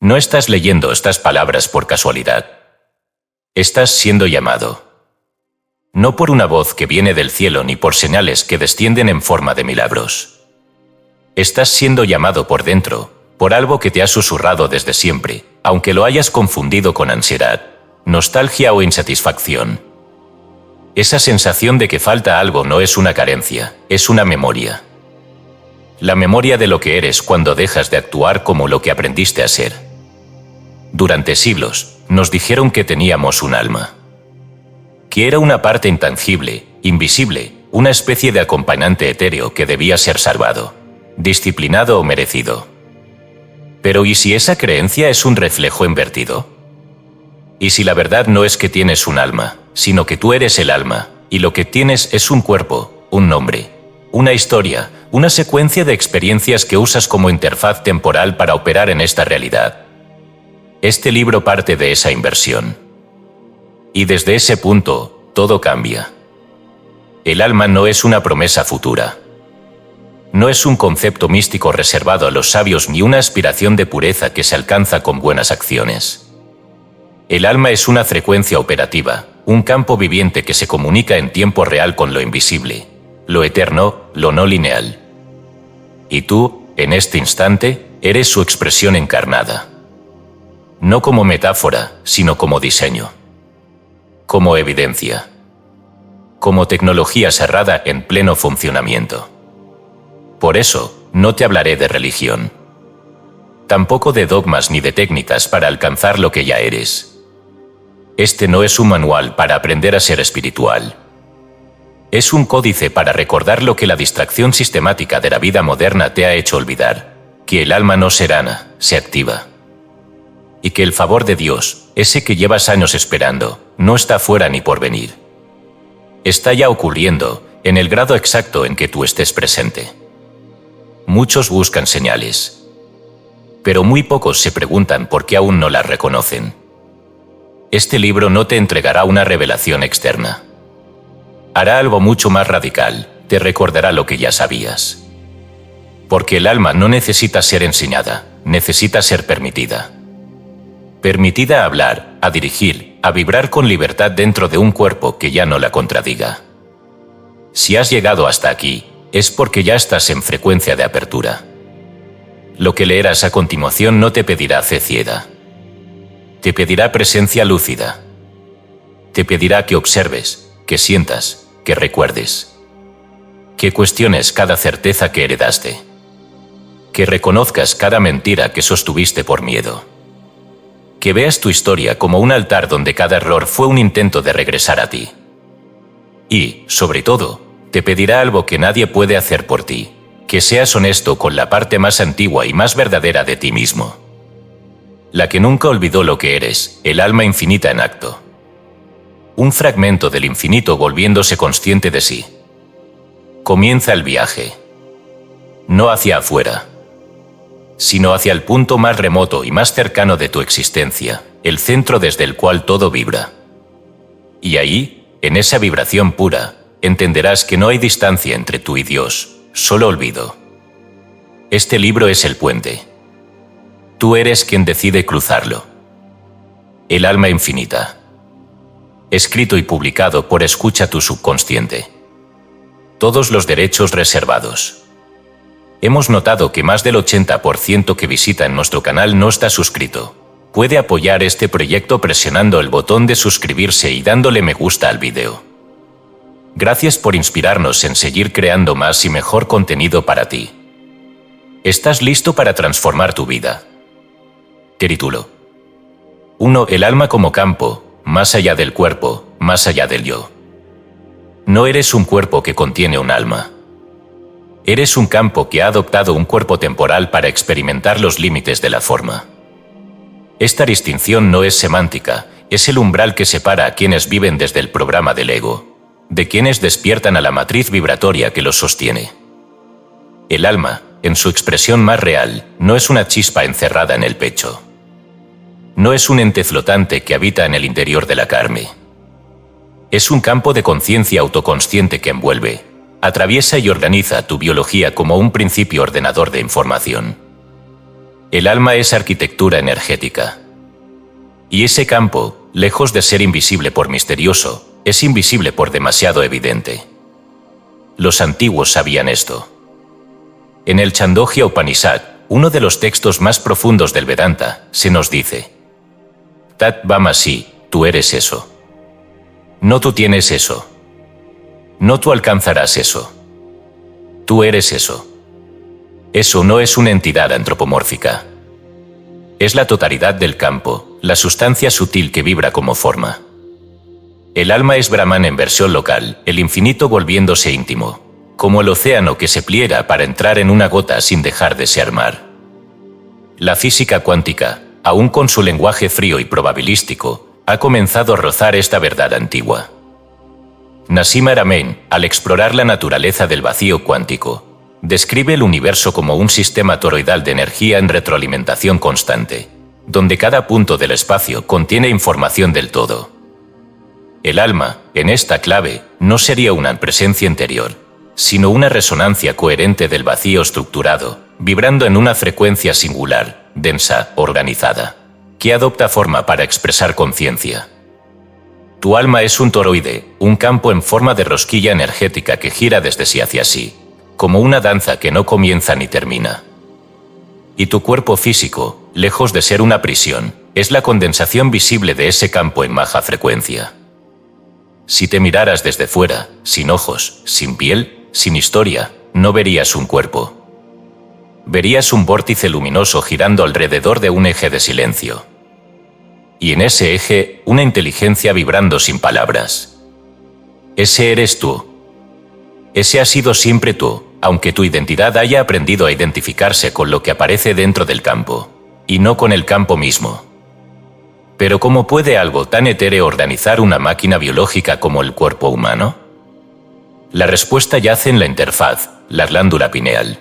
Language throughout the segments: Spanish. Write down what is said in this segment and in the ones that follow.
No estás leyendo estas palabras por casualidad. Estás siendo llamado. No por una voz que viene del cielo ni por señales que descienden en forma de milagros. Estás siendo llamado por dentro, por algo que te ha susurrado desde siempre, aunque lo hayas confundido con ansiedad, nostalgia o insatisfacción. Esa sensación de que falta algo no es una carencia, es una memoria. La memoria de lo que eres cuando dejas de actuar como lo que aprendiste a ser. Durante siglos, nos dijeron que teníamos un alma. Que era una parte intangible, invisible, una especie de acompañante etéreo que debía ser salvado, disciplinado o merecido. Pero ¿y si esa creencia es un reflejo invertido? ¿Y si la verdad no es que tienes un alma, sino que tú eres el alma, y lo que tienes es un cuerpo, un nombre, una historia, una secuencia de experiencias que usas como interfaz temporal para operar en esta realidad? Este libro parte de esa inversión. Y desde ese punto, todo cambia. El alma no es una promesa futura. No es un concepto místico reservado a los sabios ni una aspiración de pureza que se alcanza con buenas acciones. El alma es una frecuencia operativa, un campo viviente que se comunica en tiempo real con lo invisible, lo eterno, lo no lineal. Y tú, en este instante, eres su expresión encarnada. No como metáfora, sino como diseño. Como evidencia. Como tecnología cerrada en pleno funcionamiento. Por eso, no te hablaré de religión. Tampoco de dogmas ni de técnicas para alcanzar lo que ya eres. Este no es un manual para aprender a ser espiritual. Es un códice para recordar lo que la distracción sistemática de la vida moderna te ha hecho olvidar, que el alma no serana, se activa. Y que el favor de Dios, ese que llevas años esperando, no está fuera ni por venir. Está ya ocurriendo, en el grado exacto en que tú estés presente. Muchos buscan señales. Pero muy pocos se preguntan por qué aún no las reconocen. Este libro no te entregará una revelación externa. Hará algo mucho más radical, te recordará lo que ya sabías. Porque el alma no necesita ser enseñada, necesita ser permitida. Permitida a hablar, a dirigir, a vibrar con libertad dentro de un cuerpo que ya no la contradiga. Si has llegado hasta aquí, es porque ya estás en frecuencia de apertura. Lo que leerás a continuación no te pedirá fe ciega. Te pedirá presencia lúcida. Te pedirá que observes, que sientas, que recuerdes. Que cuestiones cada certeza que heredaste. Que reconozcas cada mentira que sostuviste por miedo. Que veas tu historia como un altar donde cada error fue un intento de regresar a ti. Y, sobre todo, te pedirá algo que nadie puede hacer por ti, que seas honesto con la parte más antigua y más verdadera de ti mismo. La que nunca olvidó lo que eres, el alma infinita en acto. Un fragmento del infinito volviéndose consciente de sí. Comienza el viaje. No hacia afuera, sino hacia el punto más remoto y más cercano de tu existencia, el centro desde el cual todo vibra. Y ahí, en esa vibración pura, entenderás que no hay distancia entre tú y Dios, solo olvido. Este libro es el puente. Tú eres quien decide cruzarlo. El alma infinita. Escrito y publicado por Escucha tu subconsciente. Todos los derechos reservados. Hemos notado que más del 80% que visita en nuestro canal no está suscrito. Puede apoyar este proyecto presionando el botón de suscribirse y dándole me gusta al vídeo. Gracias por inspirarnos en seguir creando más y mejor contenido para ti. ¿Estás listo para transformar tu vida? Título. 1. El alma como campo, más allá del cuerpo, más allá del yo. No eres un cuerpo que contiene un alma. Eres un campo que ha adoptado un cuerpo temporal para experimentar los límites de la forma. Esta distinción no es semántica, es el umbral que separa a quienes viven desde el programa del ego, de quienes despiertan a la matriz vibratoria que los sostiene. El alma, en su expresión más real, no es una chispa encerrada en el pecho. No es un ente flotante que habita en el interior de la carne. Es un campo de conciencia autoconsciente que envuelve, atraviesa y organiza tu biología como un principio ordenador de información. El alma es arquitectura energética. Y ese campo, lejos de ser invisible por misterioso, es invisible por demasiado evidente. Los antiguos sabían esto. En el Chandogya Upanishad, uno de los textos más profundos del Vedanta, se nos dice: Tat Vamasi, tú eres eso. No tú tienes eso. No tú alcanzarás eso. Tú eres eso. Eso no es una entidad antropomórfica. Es la totalidad del campo, la sustancia sutil que vibra como forma. El alma es Brahman en versión local, el infinito volviéndose íntimo, como el océano que se pliega para entrar en una gota sin dejar de ser mar. La física cuántica, aún con su lenguaje frío y probabilístico, ha comenzado a rozar esta verdad antigua. Nassim Haramein, al explorar la naturaleza del vacío cuántico, describe el universo como un sistema toroidal de energía en retroalimentación constante, donde cada punto del espacio contiene información del todo. El alma, en esta clave, no sería una presencia interior, sino una resonancia coherente del vacío estructurado, vibrando en una frecuencia singular, densa, organizada, que adopta forma para expresar conciencia. Tu alma es un toroide, un campo en forma de rosquilla energética que gira desde sí hacia sí, como una danza que no comienza ni termina. Y tu cuerpo físico, lejos de ser una prisión, es la condensación visible de ese campo en baja frecuencia. Si te miraras desde fuera, sin ojos, sin piel, sin historia, no verías un cuerpo. Verías un vórtice luminoso girando alrededor de un eje de silencio. Y en ese eje, una inteligencia vibrando sin palabras. Ese eres tú. Ese ha sido siempre tú, aunque tu identidad haya aprendido a identificarse con lo que aparece dentro del campo, y no con el campo mismo. Pero ¿cómo puede algo tan etéreo organizar una máquina biológica como el cuerpo humano? La respuesta yace en la interfaz, la glándula pineal.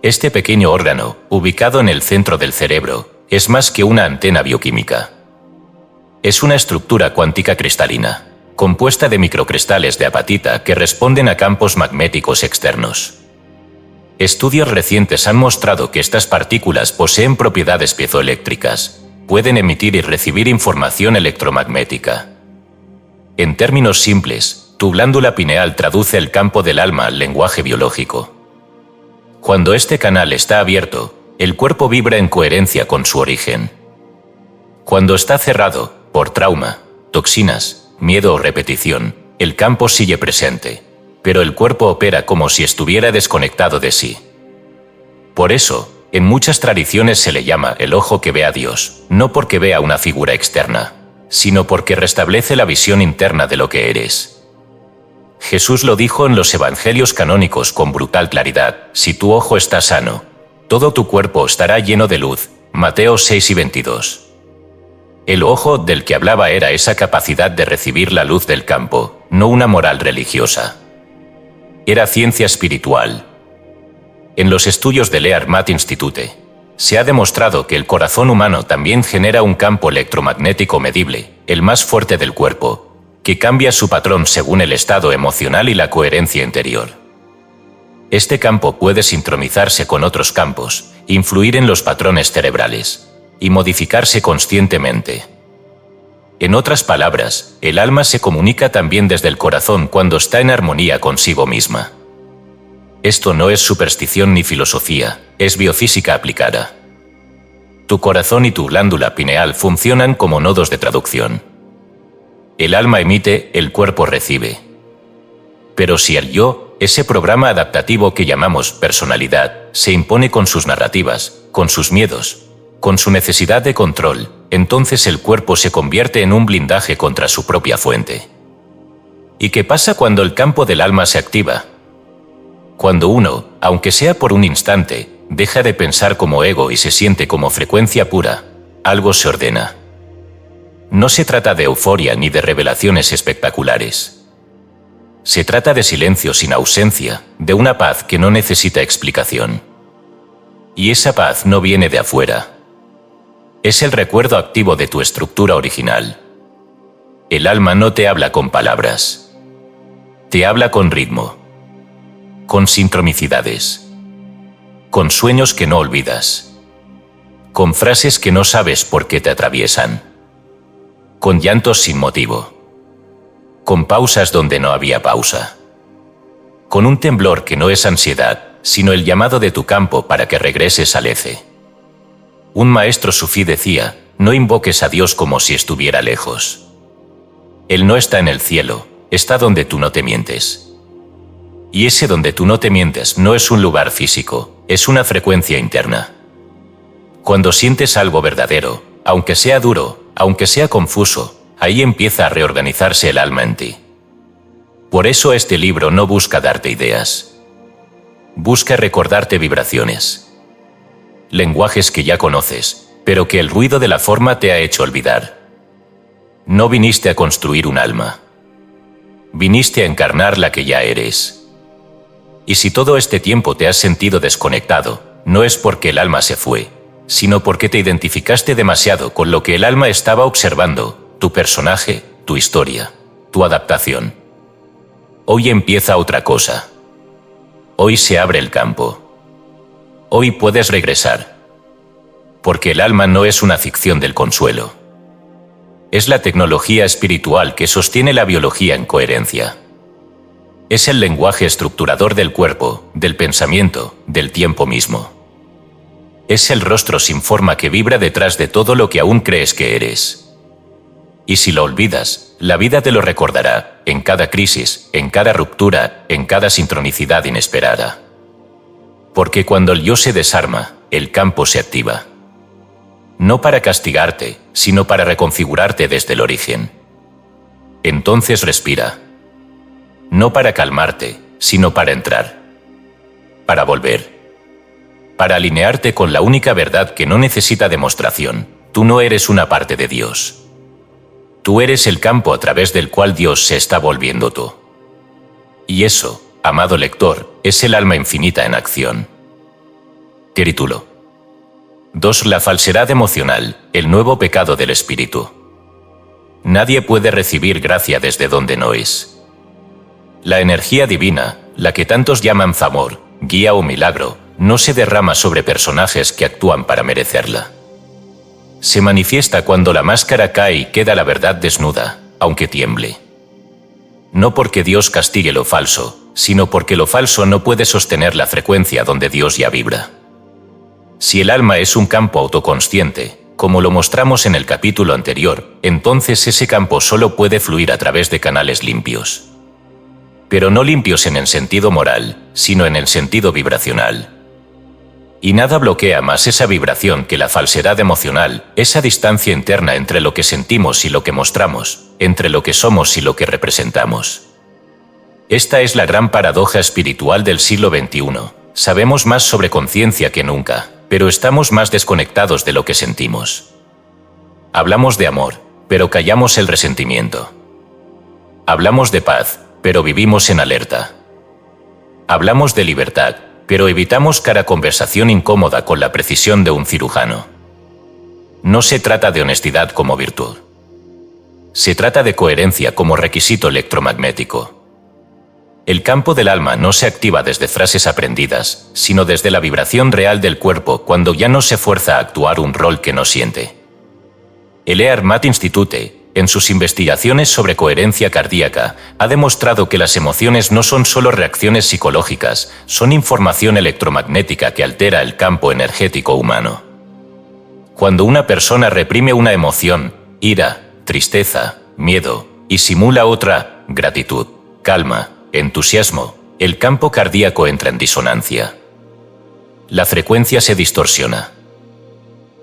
Este pequeño órgano, ubicado en el centro del cerebro, es más que una antena bioquímica. Es una estructura cuántica cristalina, compuesta de microcristales de apatita que responden a campos magnéticos externos. Estudios recientes han mostrado que estas partículas poseen propiedades piezoeléctricas, pueden emitir y recibir información electromagnética. En términos simples, tu glándula pineal traduce el campo del alma al lenguaje biológico. Cuando este canal está abierto, el cuerpo vibra en coherencia con su origen. Cuando está cerrado, por trauma, toxinas, miedo o repetición, el campo sigue presente, pero el cuerpo opera como si estuviera desconectado de sí. Por eso, en muchas tradiciones se le llama el ojo que ve a Dios, no porque vea una figura externa, sino porque restablece la visión interna de lo que eres. Jesús lo dijo en los evangelios canónicos con brutal claridad: si tu ojo está sano, todo tu cuerpo estará lleno de luz. Mateo 6:22. El ojo del que hablaba era esa capacidad de recibir la luz del campo, no una moral religiosa. Era ciencia espiritual. En los estudios del Earth Institute, se ha demostrado que el corazón humano también genera un campo electromagnético medible, el más fuerte del cuerpo, que cambia su patrón según el estado emocional y la coherencia interior. Este campo puede sincronizarse con otros campos, influir en los patrones cerebrales y modificarse conscientemente. En otras palabras, el alma se comunica también desde el corazón cuando está en armonía consigo misma. Esto no es superstición ni filosofía, es biofísica aplicada. Tu corazón y tu glándula pineal funcionan como nodos de traducción. El alma emite, el cuerpo recibe. Pero si el yo, ese programa adaptativo que llamamos personalidad, se impone con sus narrativas, con sus miedos, con su necesidad de control, entonces el cuerpo se convierte en un blindaje contra su propia fuente. ¿Y qué pasa cuando el campo del alma se activa? Cuando uno, aunque sea por un instante, deja de pensar como ego y se siente como frecuencia pura, algo se ordena. No se trata de euforia ni de revelaciones espectaculares. Se trata de silencio sin ausencia, de una paz que no necesita explicación. Y esa paz no viene de afuera. Es el recuerdo activo de tu estructura original. El alma no te habla con palabras. Te habla con ritmo. Con sincronicidades. Con sueños que no olvidas. con frases que no sabes por qué te atraviesan, con llantos sin motivo, con pausas donde no había pausa, con un temblor que no es ansiedad, sino el llamado de tu campo para que regreses al Ece. Un maestro sufí decía, no invoques a Dios como si estuviera lejos. Él no está en el cielo, está donde tú no te mientes. Y ese donde tú no te mientes no es un lugar físico, es una frecuencia interna. Cuando sientes algo verdadero, aunque sea duro, aunque sea confuso, ahí empieza a reorganizarse el alma en ti. Por eso este libro no busca darte ideas. Busca recordarte vibraciones. Lenguajes que ya conoces, pero que el ruido de la forma te ha hecho olvidar. No viniste a construir un alma. Viniste a encarnar la que ya eres. Y si todo este tiempo te has sentido desconectado, no es porque el alma se fue, sino porque te identificaste demasiado con lo que el alma estaba observando, tu personaje, tu historia, tu adaptación. Hoy empieza otra cosa. Hoy se abre el campo. Hoy puedes regresar. Porque el alma no es una ficción del consuelo. Es la tecnología espiritual que sostiene la biología en coherencia. Es el lenguaje estructurador del cuerpo, del pensamiento, del tiempo mismo. Es el rostro sin forma que vibra detrás de todo lo que aún crees que eres. Y si lo olvidas, la vida te lo recordará, en cada crisis, en cada ruptura, en cada sincronicidad inesperada. Porque cuando el yo se desarma, el campo se activa. No para castigarte, sino para reconfigurarte desde el origen. Entonces respira. No para calmarte, sino para entrar. Para volver. Para alinearte con la única verdad que no necesita demostración. Tú no eres una parte de Dios. Tú eres el campo a través del cual Dios se está volviendo tú. Y eso, amado lector, es el alma infinita en acción. Título. 2. La falsedad emocional, el nuevo pecado del espíritu. Nadie puede recibir gracia desde donde no es. La energía divina, la que tantos llaman favor, guía o milagro, no se derrama sobre personajes que actúan para merecerla. Se manifiesta cuando la máscara cae y queda la verdad desnuda, aunque tiemble. No porque Dios castigue lo falso, sino porque lo falso no puede sostener la frecuencia donde Dios ya vibra. Si el alma es un campo autoconsciente, como lo mostramos en el capítulo anterior, entonces ese campo solo puede fluir a través de canales limpios. Pero no limpios en el sentido moral, sino en el sentido vibracional. Y nada bloquea más esa vibración que la falsedad emocional, esa distancia interna entre lo que sentimos y lo que mostramos, entre lo que somos y lo que representamos. Esta es la gran paradoja espiritual del siglo XXI. Sabemos más sobre conciencia que nunca, pero estamos más desconectados de lo que sentimos. Hablamos de amor, pero callamos el resentimiento. Hablamos de paz, pero vivimos en alerta. Hablamos de libertad, pero evitamos cada conversación incómoda con la precisión de un cirujano. No se trata de honestidad como virtud. Se trata de coherencia como requisito electromagnético. El campo del alma no se activa desde frases aprendidas, sino desde la vibración real del cuerpo cuando ya no se fuerza a actuar un rol que no siente. El EARMAT Institute, en sus investigaciones sobre coherencia cardíaca, ha demostrado que las emociones no son solo reacciones psicológicas, son información electromagnética que altera el campo energético humano. Cuando una persona reprime una emoción, ira, tristeza, miedo, y simula otra, gratitud, calma, entusiasmo, el campo cardíaco entra en disonancia. La frecuencia se distorsiona.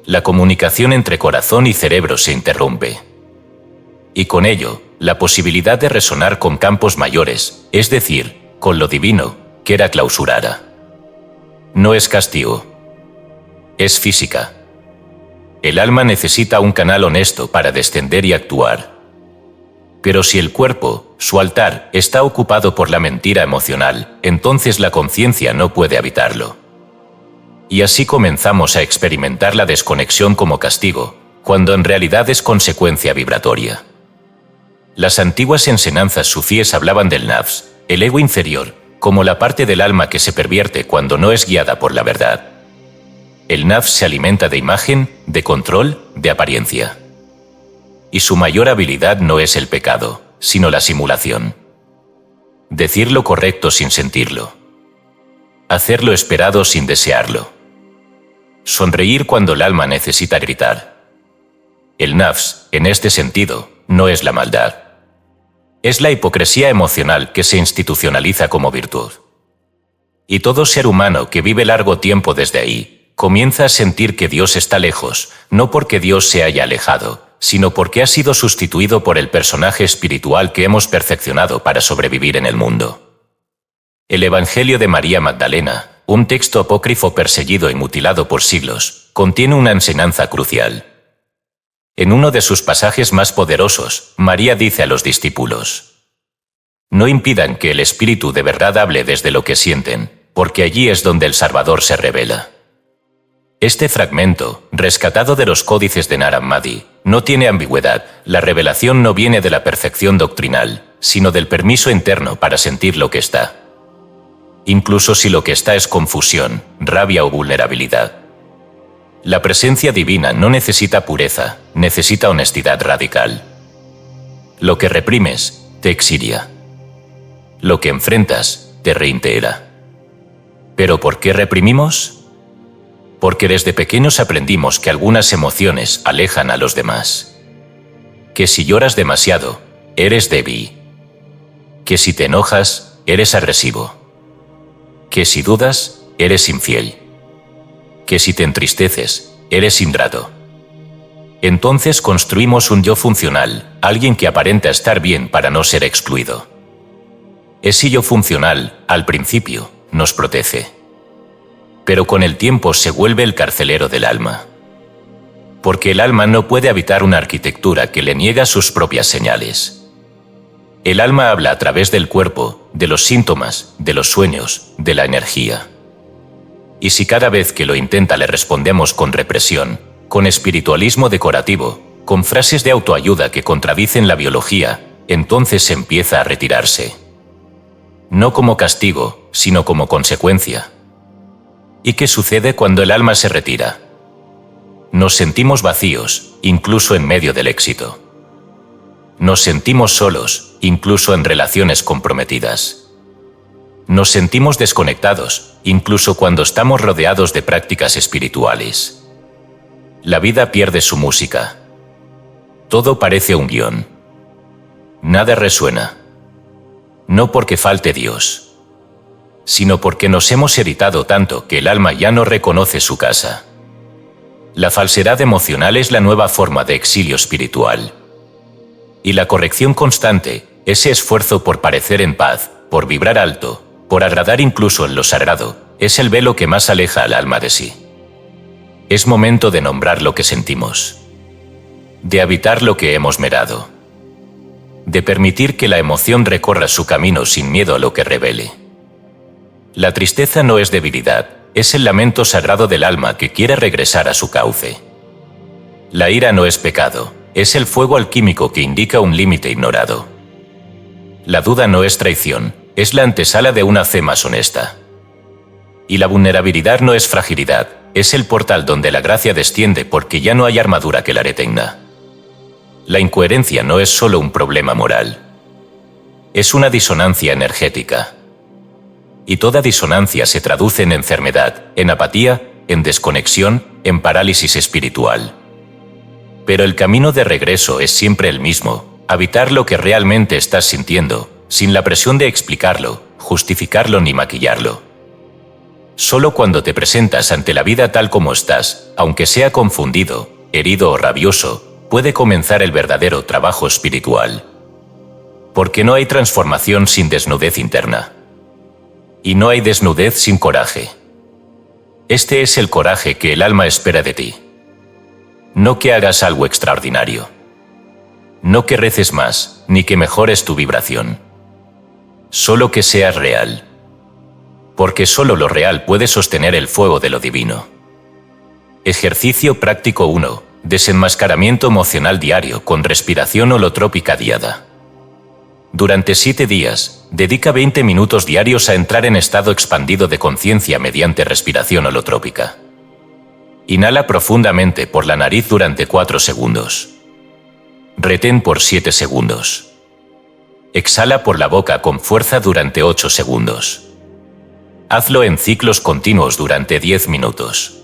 La comunicación entre corazón y cerebro se interrumpe. Y con ello, la posibilidad de resonar con campos mayores, es decir, con lo divino, queda clausurada. No es castigo. Es física. El alma necesita un canal honesto para descender y actuar. Pero si el cuerpo, su altar, está ocupado por la mentira emocional, entonces la conciencia no puede habitarlo. Y así comenzamos a experimentar la desconexión como castigo, cuando en realidad es consecuencia vibratoria. Las antiguas enseñanzas sufíes hablaban del nafs, el ego inferior, como la parte del alma que se pervierte cuando no es guiada por la verdad. El nafs se alimenta de imagen, de control, de apariencia. Y su mayor habilidad no es el pecado, sino la simulación. Decir lo correcto sin sentirlo. Hacer lo esperado sin desearlo. Sonreír cuando el alma necesita gritar. El nafs, en este sentido, no es la maldad. Es la hipocresía emocional que se institucionaliza como virtud. Y todo ser humano que vive largo tiempo desde ahí, comienza a sentir que Dios está lejos, no porque Dios se haya alejado, sino porque ha sido sustituido por el personaje espiritual que hemos perfeccionado para sobrevivir en el mundo. El Evangelio de María Magdalena, un texto apócrifo perseguido y mutilado por siglos, contiene una enseñanza crucial. En uno de sus pasajes más poderosos, María dice a los discípulos: no impidan que el Espíritu de verdad hable desde lo que sienten, porque allí es donde el Salvador se revela. Este fragmento, rescatado de los códices de Nag Hammadi, no tiene ambigüedad. La revelación no viene de la perfección doctrinal, sino del permiso interno para sentir lo que está. Incluso si lo que está es confusión, rabia o vulnerabilidad. La presencia divina no necesita pureza, necesita honestidad radical. Lo que reprimes, te exilia. Lo que enfrentas, te reintegra. ¿Pero por qué reprimimos? Porque desde pequeños aprendimos que algunas emociones alejan a los demás. Que si lloras demasiado, eres débil. Que si te enojas, eres agresivo. Que si dudas, eres infiel. Que si te entristeces, eres ingrato. Entonces construimos un yo funcional, alguien que aparenta estar bien para no ser excluido. Ese yo funcional, al principio, nos protege. Pero con el tiempo se vuelve el carcelero del alma. Porque el alma no puede habitar una arquitectura que le niega sus propias señales. El alma habla a través del cuerpo, de los síntomas, de los sueños, de la energía. Y si cada vez que lo intenta le respondemos con represión, con espiritualismo decorativo, con frases de autoayuda que contradicen la biología, entonces empieza a retirarse. No como castigo, sino como consecuencia. ¿Y qué sucede cuando el alma se retira? Nos sentimos vacíos, incluso en medio del éxito. Nos sentimos solos, incluso en relaciones comprometidas. Nos sentimos desconectados, incluso cuando estamos rodeados de prácticas espirituales. La vida pierde su música. Todo parece un guión. Nada resuena. No porque falte Dios, sino porque nos hemos irritado tanto que el alma ya no reconoce su casa. La falsedad emocional es la nueva forma de exilio espiritual. Y la corrección constante, ese esfuerzo por parecer en paz, por vibrar alto, por agradar incluso en lo sagrado, es el velo que más aleja al alma de sí. Es momento de nombrar lo que sentimos. De habitar lo que hemos merado. De permitir que la emoción recorra su camino sin miedo a lo que revele. La tristeza no es debilidad, es el lamento sagrado del alma que quiere regresar a su cauce. La ira no es pecado, es el fuego alquímico que indica un límite ignorado. La duda no es traición, es la antesala de una fe más honesta. Y la vulnerabilidad no es fragilidad, es el portal donde la gracia desciende porque ya no hay armadura que la retenga. La incoherencia no es solo un problema moral. Es una disonancia energética. Y toda disonancia se traduce en enfermedad, en apatía, en desconexión, en parálisis espiritual. Pero el camino de regreso es siempre el mismo, habitar lo que realmente estás sintiendo, sin la presión de explicarlo, justificarlo ni maquillarlo. Solo cuando te presentas ante la vida tal como estás, aunque sea confundido, herido o rabioso, puede comenzar el verdadero trabajo espiritual. Porque no hay transformación sin desnudez interna. Y no hay desnudez sin coraje. Este es el coraje que el alma espera de ti. No que hagas algo extraordinario. No que reces más, ni que mejores tu vibración. Solo que seas real. Porque solo lo real puede sostener el fuego de lo divino. Ejercicio práctico 1. Desenmascaramiento emocional diario con respiración holotrópica guiada. Durante 7 días, dedica 20 minutos diarios a entrar en estado expandido de conciencia mediante respiración holotrópica. Inhala profundamente por la nariz durante 4 segundos. Retén por 7 segundos. Exhala por la boca con fuerza durante 8 segundos. Hazlo en ciclos continuos durante 10 minutos.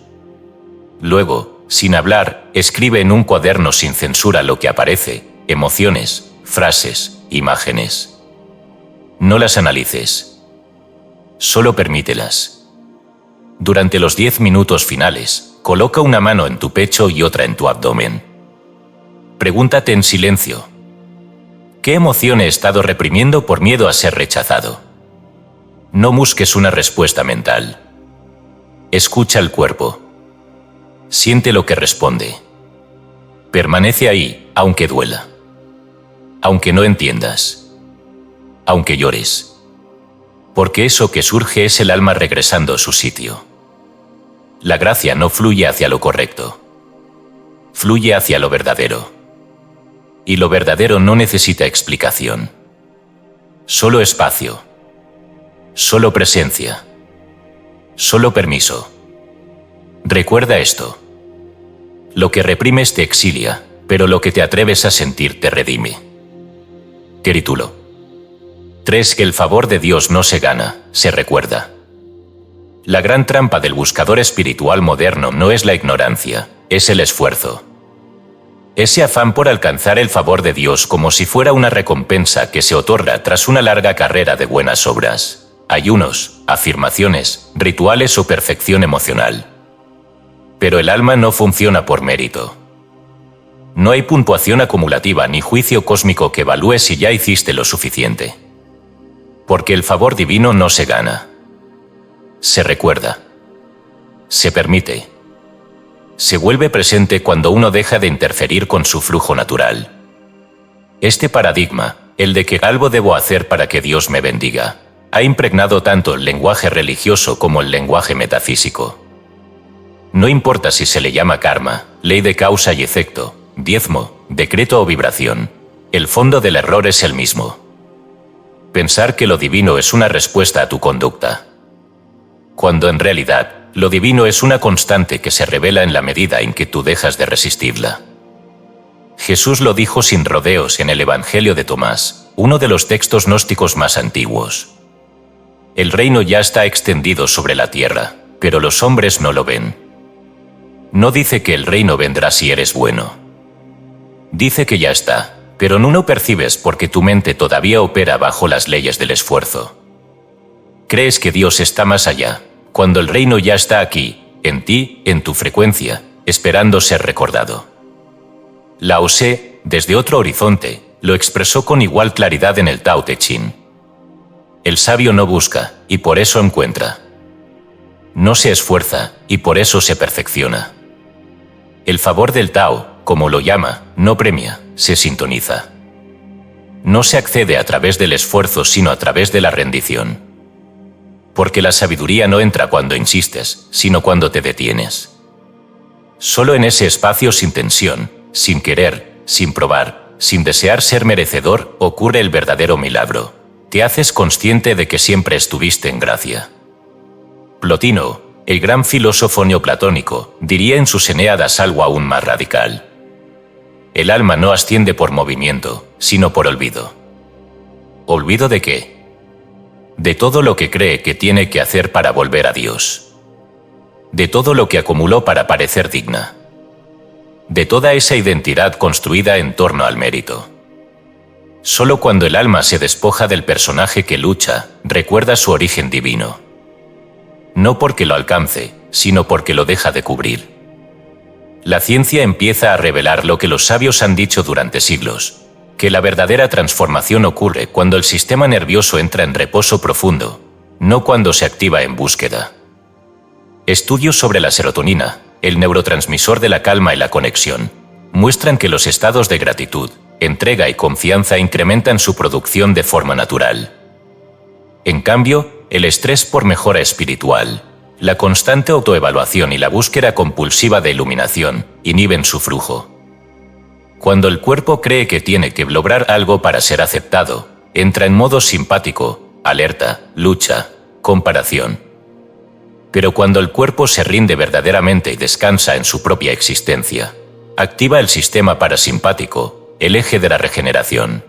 Luego, sin hablar, escribe en un cuaderno sin censura lo que aparece, emociones, frases, imágenes. No las analices. Solo permítelas. Durante los 10 minutos finales, coloca una mano en tu pecho y otra en tu abdomen. Pregúntate en silencio: ¿qué emoción he estado reprimiendo por miedo a ser rechazado? No busques una respuesta mental. Escucha el cuerpo. Siente lo que responde. Permanece ahí, aunque duela. Aunque no entiendas. Aunque llores. Porque eso que surge es el alma regresando a su sitio. La gracia no fluye hacia lo correcto. Fluye hacia lo verdadero. Y lo verdadero no necesita explicación. Solo espacio. Solo presencia. Solo permiso. Recuerda esto: lo que reprimes te exilia, pero lo que te atreves a sentir te redime. Título: 3. Que el favor de Dios no se gana, se recuerda. La gran trampa del buscador espiritual moderno no es la ignorancia, es el esfuerzo. Ese afán por alcanzar el favor de Dios como si fuera una recompensa que se otorga tras una larga carrera de buenas obras, ayunos, afirmaciones, rituales o perfección emocional. Pero el alma no funciona por mérito. No hay puntuación acumulativa ni juicio cósmico que evalúe si ya hiciste lo suficiente. Porque el favor divino no se gana. Se recuerda. Se permite. Se vuelve presente cuando uno deja de interferir con su flujo natural. Este paradigma, el de que algo debo hacer para que Dios me bendiga, ha impregnado tanto el lenguaje religioso como el lenguaje metafísico. No importa si se le llama karma, ley de causa y efecto, diezmo, decreto o vibración, el fondo del error es el mismo. Pensar que lo divino es una respuesta a tu conducta, cuando en realidad lo divino es una constante que se revela en la medida en que tú dejas de resistirla. Jesús lo dijo sin rodeos en el Evangelio de Tomás, uno de los textos gnósticos más antiguos. El reino ya está extendido sobre la tierra, pero los hombres no lo ven. No dice que el reino vendrá si eres bueno. Dice que ya está, pero no lo percibes porque tu mente todavía opera bajo las leyes del esfuerzo. Crees que Dios está más allá, cuando el reino ya está aquí, en ti, en tu frecuencia, esperando ser recordado. Lao Tse, desde otro horizonte, lo expresó con igual claridad en el Tao Te Ching. El sabio no busca, y por eso encuentra. No se esfuerza, y por eso se perfecciona. El favor del Tao, como lo llama, no premia, se sintoniza. No se accede a través del esfuerzo sino a través de la rendición. Porque la sabiduría no entra cuando insistes, sino cuando te detienes. Solo en ese espacio sin tensión, sin querer, sin probar, sin desear ser merecedor, ocurre el verdadero milagro. Te haces consciente de que siempre estuviste en gracia. Plotino, el gran filósofo neoplatónico, diría en sus Eneadas algo aún más radical. El alma no asciende por movimiento, sino por olvido. ¿Olvido de qué? De todo lo que cree que tiene que hacer para volver a Dios. De todo lo que acumuló para parecer digna. De toda esa identidad construida en torno al mérito. Solo cuando el alma se despoja del personaje que lucha, recuerda su origen divino. No porque lo alcance, sino porque lo deja de cubrir. La ciencia empieza a revelar lo que los sabios han dicho durante siglos, que la verdadera transformación ocurre cuando el sistema nervioso entra en reposo profundo, no cuando se activa en búsqueda. Estudios sobre la serotonina, el neurotransmisor de la calma y la conexión, muestran que los estados de gratitud, entrega y confianza incrementan su producción de forma natural. En cambio, el estrés por mejora espiritual, la constante autoevaluación y la búsqueda compulsiva de iluminación inhiben su flujo. Cuando el cuerpo cree que tiene que lograr algo para ser aceptado, entra en modo simpático, alerta, lucha, comparación. Pero cuando el cuerpo se rinde verdaderamente y descansa en su propia existencia, activa el sistema parasimpático, el eje de la regeneración.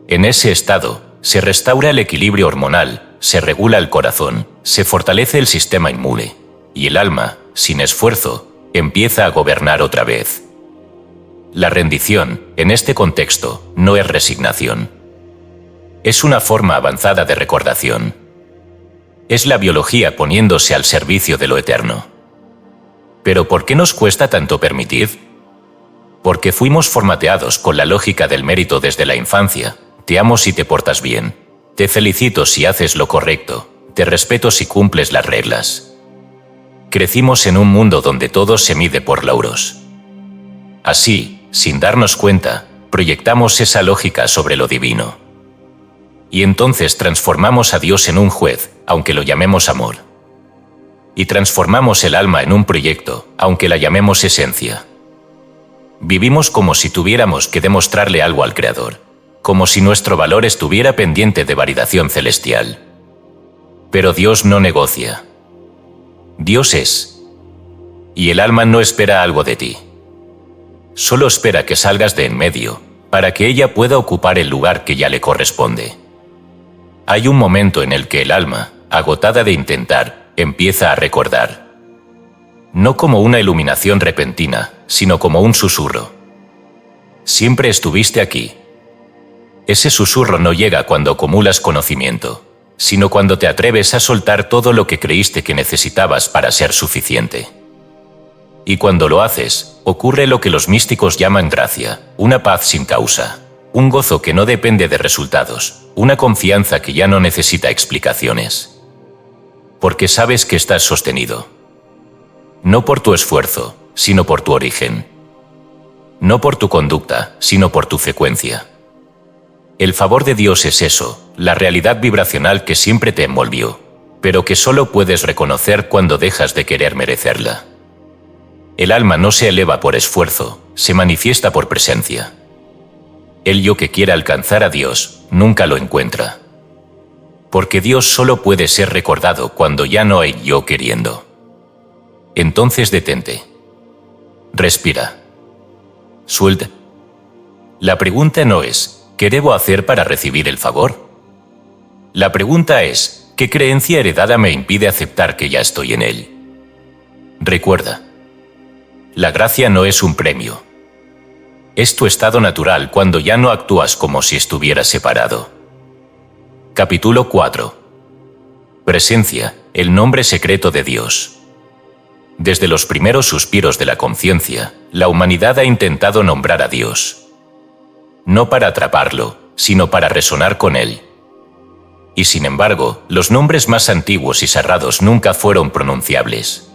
En ese estado, se restaura el equilibrio hormonal, se regula el corazón, se fortalece el sistema inmune, y el alma, sin esfuerzo, empieza a gobernar otra vez. La rendición, en este contexto, no es resignación. Es una forma avanzada de recordación. Es la biología poniéndose al servicio de lo eterno. ¿Pero por qué nos cuesta tanto permitir? Porque fuimos formateados con la lógica del mérito desde la infancia. Te amo si te portas bien. Te felicito si haces lo correcto. Te respeto si cumples las reglas. Crecimos en un mundo donde todo se mide por lauros. Así, sin darnos cuenta, proyectamos esa lógica sobre lo divino. Y entonces transformamos a Dios en un juez, aunque lo llamemos amor. Y transformamos el alma en un proyecto, aunque la llamemos esencia. Vivimos como si tuviéramos que demostrarle algo al Creador, como si nuestro valor estuviera pendiente de validación celestial. Pero Dios no negocia. Dios es. Y el alma no espera algo de ti. Solo espera que salgas de en medio, para que ella pueda ocupar el lugar que ya le corresponde. Hay un momento en el que el alma, agotada de intentar, empieza a recordar. No como una iluminación repentina, sino como un susurro. Siempre estuviste aquí. Ese susurro no llega cuando acumulas conocimiento, sino cuando te atreves a soltar todo lo que creíste que necesitabas para ser suficiente. Y cuando lo haces, ocurre lo que los místicos llaman gracia, una paz sin causa, un gozo que no depende de resultados, una confianza que ya no necesita explicaciones. Porque sabes que estás sostenido. No por tu esfuerzo, sino por tu origen. No por tu conducta, sino por tu frecuencia. El favor de Dios es eso, la realidad vibracional que siempre te envolvió, pero que solo puedes reconocer cuando dejas de querer merecerla. El alma no se eleva por esfuerzo, se manifiesta por presencia. El yo que quiere alcanzar a Dios, nunca lo encuentra. Porque Dios solo puede ser recordado cuando ya no hay yo queriendo. Entonces detente. Respira. Suelta. La pregunta no es, ¿qué debo hacer para recibir el favor? La pregunta es, ¿qué creencia heredada me impide aceptar que ya estoy en él? Recuerda. La gracia no es un premio. Es tu estado natural cuando ya no actúas como si estuvieras separado. Capítulo 4. Presencia, el nombre secreto de Dios. Desde los primeros suspiros de la conciencia, la humanidad ha intentado nombrar a Dios. No para atraparlo, sino para resonar con él. Y sin embargo, los nombres más antiguos y sagrados nunca fueron pronunciables.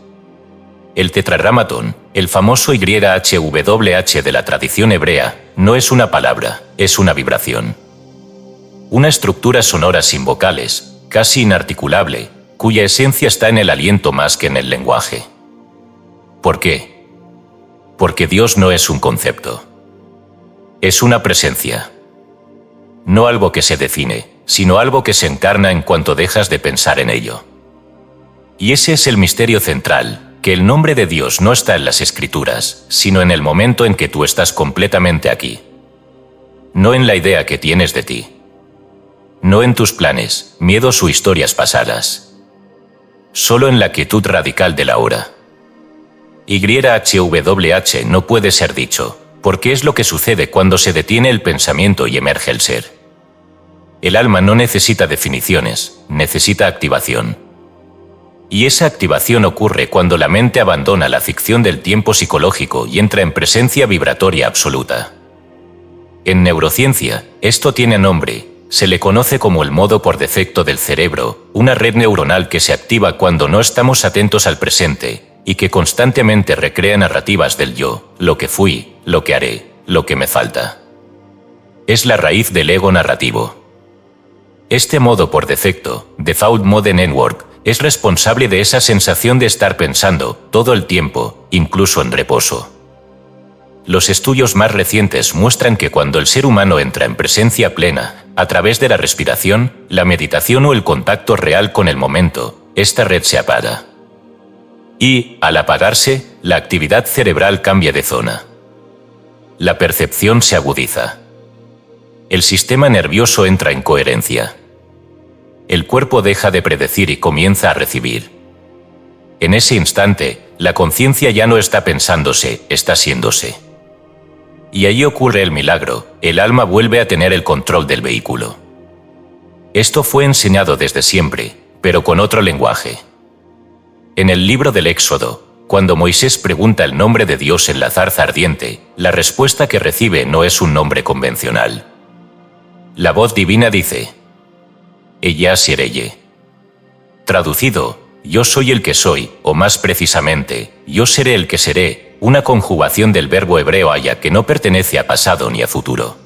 El tetragrámaton, el famoso YHWH de la tradición hebrea, no es una palabra, es una vibración. Una estructura sonora sin vocales, casi inarticulable, cuya esencia está en el aliento más que en el lenguaje. ¿Por qué? Porque Dios no es un concepto. Es una presencia. No algo que se define, sino algo que se encarna en cuanto dejas de pensar en ello. Y ese es el misterio central, que el nombre de Dios no está en las Escrituras, sino en el momento en que tú estás completamente aquí. No en la idea que tienes de ti. No en tus planes, miedos o historias pasadas. Solo en la quietud radical de la hora. YHWH no puede ser dicho, porque es lo que sucede cuando se detiene el pensamiento y emerge el ser. El alma no necesita definiciones, necesita activación. Y esa activación ocurre cuando la mente abandona la ficción del tiempo psicológico y entra en presencia vibratoria absoluta. En neurociencia, esto tiene nombre, se le conoce como el modo por defecto del cerebro, una red neuronal que se activa cuando no estamos atentos al presente, y que constantemente recrea narrativas del yo, lo que fui, lo que haré, lo que me falta. Es la raíz del ego narrativo. Este modo por defecto, Default Mode Network, es responsable de esa sensación de estar pensando todo el tiempo, incluso en reposo. Los estudios más recientes muestran que cuando el ser humano entra en presencia plena, a través de la respiración, la meditación o el contacto real con el momento, esta red se apaga. Y, al apagarse, la actividad cerebral cambia de zona. La percepción se agudiza. El sistema nervioso entra en coherencia. El cuerpo deja de predecir y comienza a recibir. En ese instante, la conciencia ya no está pensándose, está siéndose. Y ahí ocurre el milagro, el alma vuelve a tener el control del vehículo. Esto fue enseñado desde siempre, pero con otro lenguaje. En el libro del Éxodo, cuando Moisés pregunta el nombre de Dios en la zarza ardiente, la respuesta que recibe no es un nombre convencional. La voz divina dice: Ella Sireye. Traducido, yo soy el que soy, o más precisamente, yo seré el que seré, una conjugación del verbo hebreo haya que no pertenece a pasado ni a futuro.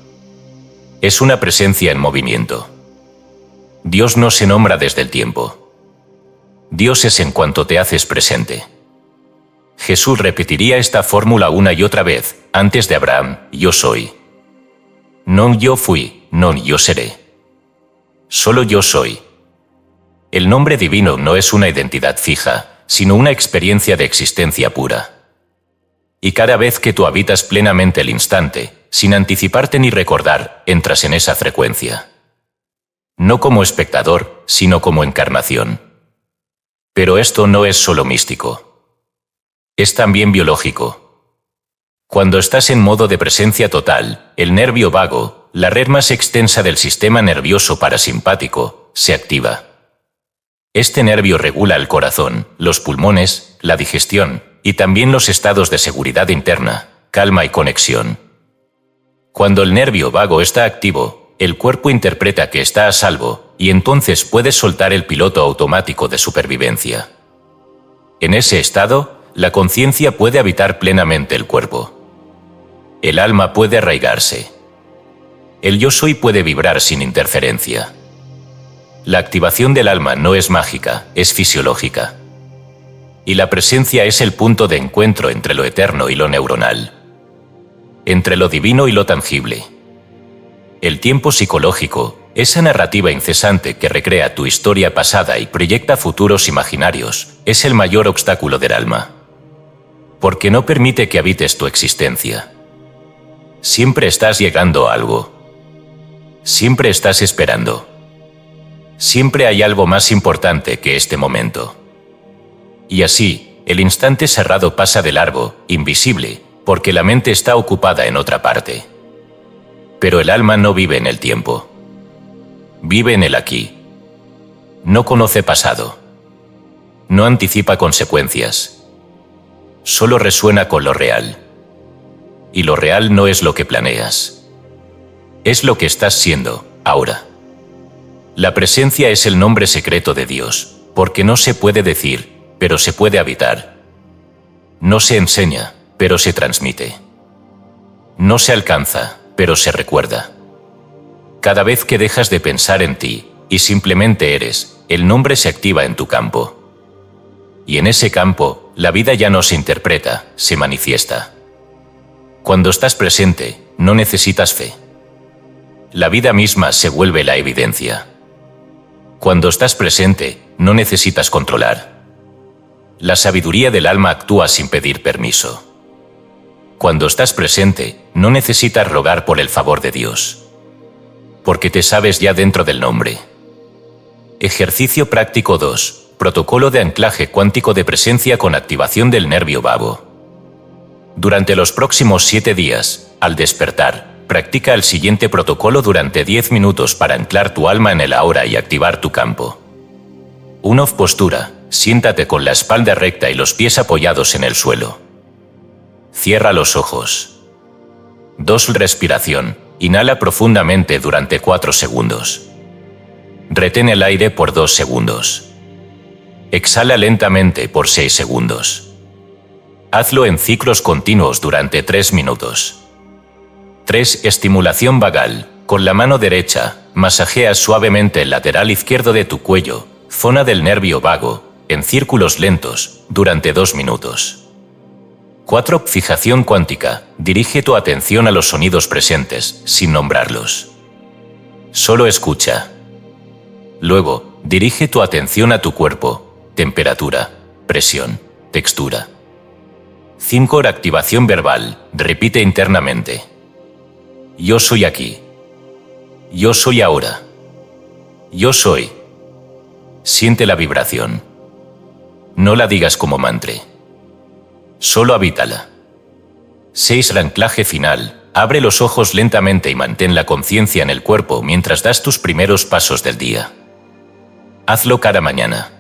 Es una presencia en movimiento. Dios no se nombra desde el tiempo. Dios es en cuanto te haces presente. Jesús repetiría esta fórmula una y otra vez, antes de Abraham, yo soy. Non yo fui, non yo seré. Solo yo soy. El nombre divino no es una identidad fija, sino una experiencia de existencia pura. Y cada vez que tú habitas plenamente el instante, sin anticiparte ni recordar, entras en esa frecuencia. No como espectador, sino como encarnación. Pero esto no es solo místico. Es también biológico. Cuando estás en modo de presencia total, el nervio vago, la red más extensa del sistema nervioso parasimpático, se activa. Este nervio regula el corazón, los pulmones, la digestión, y también los estados de seguridad interna, calma y conexión. Cuando el nervio vago está activo, el cuerpo interpreta que está a salvo, y entonces puedes soltar el piloto automático de supervivencia. En ese estado, la conciencia puede habitar plenamente el cuerpo. El alma puede arraigarse. El yo soy puede vibrar sin interferencia. La activación del alma no es mágica, es fisiológica. Y la presencia es el punto de encuentro entre lo eterno y lo neuronal. Entre lo divino y lo tangible. El tiempo psicológico, esa narrativa incesante que recrea tu historia pasada y proyecta futuros imaginarios, es el mayor obstáculo del alma. Porque no permite que habites tu existencia. Siempre estás llegando a algo. Siempre estás esperando. Siempre hay algo más importante que este momento. Y así, el instante cerrado pasa de largo, invisible, porque la mente está ocupada en otra parte. Pero el alma no vive en el tiempo. Vive en el aquí. No conoce pasado. No anticipa consecuencias. Solo resuena con lo real. Y lo real no es lo que planeas. Es lo que estás siendo, ahora. La presencia es el nombre secreto de Dios, porque no se puede decir, pero se puede habitar. No se enseña, pero se transmite. No se alcanza, pero se recuerda. Cada vez que dejas de pensar en ti, y simplemente eres, el nombre se activa en tu campo. Y en ese campo, la vida ya no se interpreta, se manifiesta. Cuando estás presente, no necesitas fe. La vida misma se vuelve la evidencia. Cuando estás presente, no necesitas controlar. La sabiduría del alma actúa sin pedir permiso. Cuando estás presente, no necesitas rogar por el favor de Dios. Porque te sabes ya dentro del nombre. Ejercicio práctico 2. Protocolo de anclaje cuántico de presencia con activación del nervio vago. Durante los próximos 7 días, al despertar, practica el siguiente protocolo durante 10 minutos para anclar tu alma en el ahora y activar tu campo. 1. Postura. Siéntate con la espalda recta y los pies apoyados en el suelo. Cierra los ojos. 2. Respiración. Inhala profundamente durante 4 segundos. Retén el aire por 2 segundos. Exhala lentamente por 6 segundos. Hazlo en ciclos continuos durante 3 minutos. 3. Estimulación vagal. Con la mano derecha, masajea suavemente el lateral izquierdo de tu cuello, zona del nervio vago, en círculos lentos, durante 2 minutos. 4. Fijación cuántica. Dirige tu atención a los sonidos presentes, sin nombrarlos. Solo escucha. Luego, dirige tu atención a tu cuerpo, temperatura, presión, textura. 5. Activación verbal. Repite internamente. Yo soy aquí. Yo soy ahora. Yo soy. Siente la vibración. No la digas como mantra. Solo habítala. 6. Anclaje final. Abre los ojos lentamente y mantén la conciencia en el cuerpo mientras das tus primeros pasos del día. Hazlo cada mañana.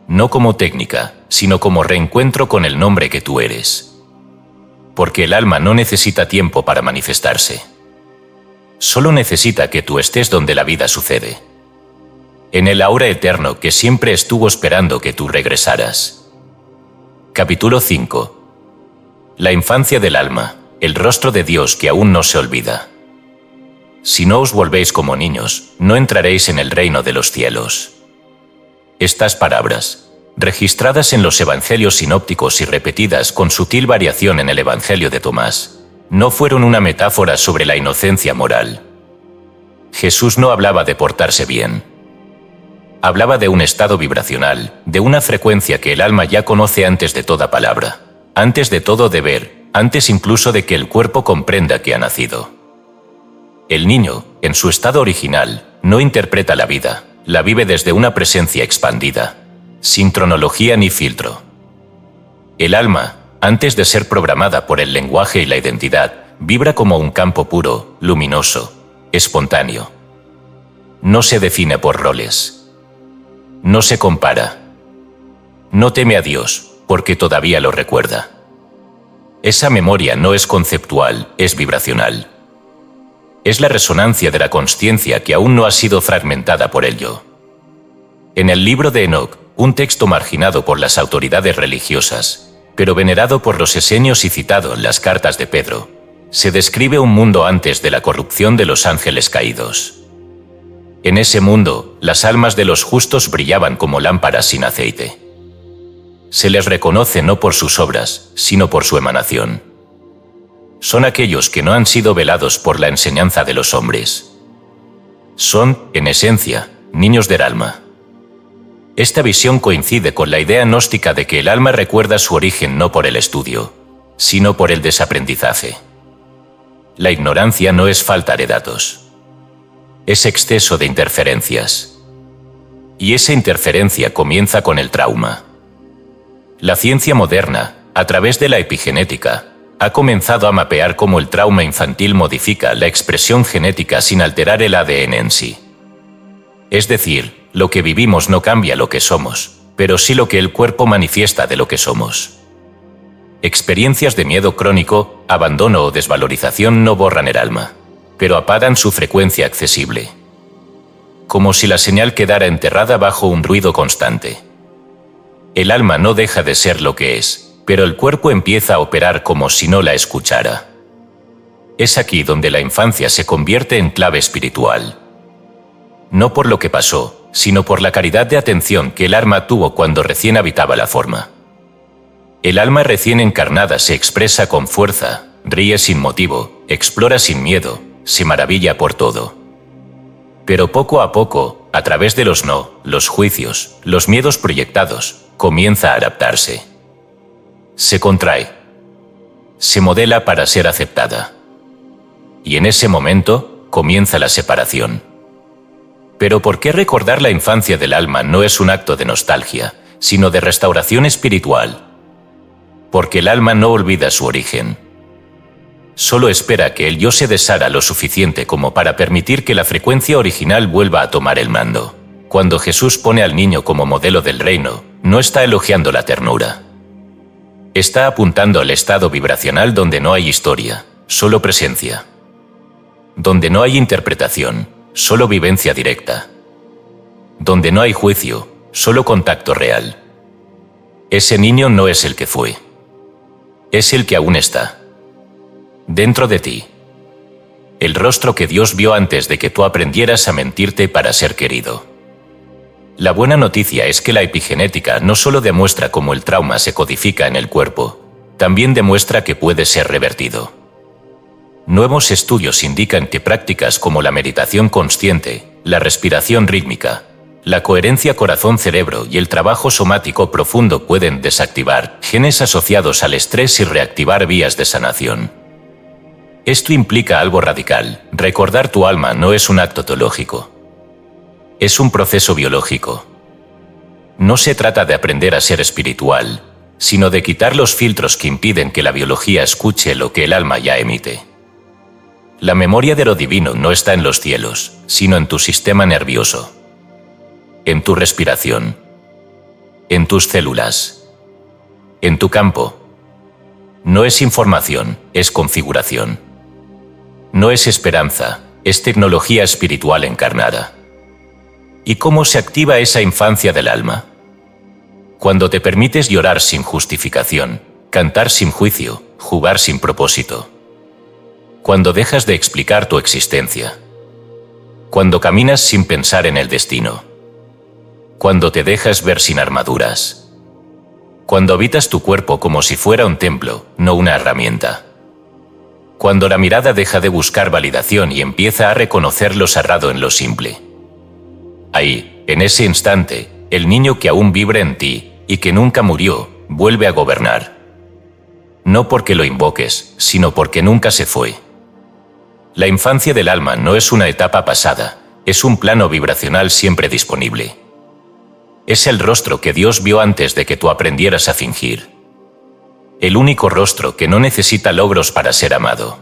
No como técnica, sino como reencuentro con el nombre que tú eres. Porque el alma no necesita tiempo para manifestarse. Solo necesita que tú estés donde la vida sucede. En el ahora eterno que siempre estuvo esperando que tú regresaras. Capítulo 5. La infancia del alma, el rostro de Dios que aún no se olvida. Si no os volvéis como niños, no entraréis en el reino de los cielos. Estas palabras, registradas en los evangelios sinópticos y repetidas con sutil variación en el evangelio de Tomás, no fueron una metáfora sobre la inocencia moral. Jesús no hablaba de portarse bien. Hablaba de un estado vibracional, de una frecuencia que el alma ya conoce antes de toda palabra, antes de todo deber, antes incluso de que el cuerpo comprenda que ha nacido. El niño, en su estado original, no interpreta la vida, la vive desde una presencia expandida, sin cronología ni filtro. El alma, antes de ser programada por el lenguaje y la identidad, vibra como un campo puro, luminoso, espontáneo. No se define por roles. No se compara. No teme a Dios, porque todavía lo recuerda. Esa memoria no es conceptual, es vibracional. Es la resonancia de la consciencia que aún no ha sido fragmentada por el yo. En el libro de Enoc, un texto marginado por las autoridades religiosas, pero venerado por los esenios y citado en las cartas de Pedro, se describe un mundo antes de la corrupción de los ángeles caídos. En ese mundo, las almas de los justos brillaban como lámparas sin aceite. Se les reconoce no por sus obras, sino por su emanación. Son aquellos que no han sido velados por la enseñanza de los hombres. Son, en esencia, niños del alma. Esta visión coincide con la idea gnóstica de que el alma recuerda su origen no por el estudio, sino por el desaprendizaje. La ignorancia no es falta de datos. Es exceso de interferencias. Y esa interferencia comienza con el trauma. La ciencia moderna, a través de la epigenética, ha comenzado a mapear cómo el trauma infantil modifica la expresión genética sin alterar el ADN en sí. Es decir, lo que vivimos no cambia lo que somos, pero sí lo que el cuerpo manifiesta de lo que somos. Experiencias de miedo crónico, abandono o desvalorización no borran el alma, pero apagan su frecuencia accesible. Como si la señal quedara enterrada bajo un ruido constante. El alma no deja de ser lo que es, pero el cuerpo empieza a operar como si no la escuchara. Es aquí donde la infancia se convierte en clave espiritual. No por lo que pasó, sino por la caridad de atención que el alma tuvo cuando recién habitaba la forma. El alma recién encarnada se expresa con fuerza, ríe sin motivo, explora sin miedo, se maravilla por todo. Pero poco a poco, a través de los no, los juicios, los miedos proyectados, comienza a adaptarse. Se contrae. Se modela para ser aceptada. Y en ese momento, comienza la separación. Pero ¿por qué recordar la infancia del alma no es un acto de nostalgia, sino de restauración espiritual? Porque el alma no olvida su origen. Solo espera que el yo se deshaga lo suficiente como para permitir que la frecuencia original vuelva a tomar el mando. Cuando Jesús pone al niño como modelo del reino, no está elogiando la ternura. Está apuntando al estado vibracional donde no hay historia, solo presencia. Donde no hay interpretación, solo vivencia directa. Donde no hay juicio, solo contacto real. Ese niño no es el que fue. Es el que aún está. Dentro de ti. El rostro que Dios vio antes de que tú aprendieras a mentirte para ser querido. La buena noticia es que la epigenética no solo demuestra cómo el trauma se codifica en el cuerpo, también demuestra que puede ser revertido. Nuevos estudios indican que prácticas como la meditación consciente, la respiración rítmica, La coherencia corazón-cerebro y el trabajo somático profundo pueden desactivar genes asociados al estrés y reactivar vías de sanación. Esto implica algo radical. Recordar tu alma no es un acto teológico. Es un proceso biológico. No se trata de aprender a ser espiritual, sino de quitar los filtros que impiden que la biología escuche lo que el alma ya emite. La memoria de lo divino no está en los cielos, sino en tu sistema nervioso, en tu respiración, en tus células, en tu campo. No es información, es configuración. No es esperanza, es tecnología espiritual encarnada. ¿Y cómo se activa esa infancia del alma? Cuando te permites llorar sin justificación, cantar sin juicio, jugar sin propósito. Cuando dejas de explicar tu existencia. Cuando caminas sin pensar en el destino. Cuando te dejas ver sin armaduras. Cuando habitas tu cuerpo como si fuera un templo, no una herramienta. Cuando la mirada deja de buscar validación y empieza a reconocer lo sagrado en lo simple. Ahí, en ese instante, el niño que aún vibra en ti y que nunca murió, vuelve a gobernar. No porque lo invoques, sino porque nunca se fue. La infancia del alma no es una etapa pasada, es un plano vibracional siempre disponible. Es el rostro que Dios vio antes de que tú aprendieras a fingir. El único rostro que no necesita logros para ser amado.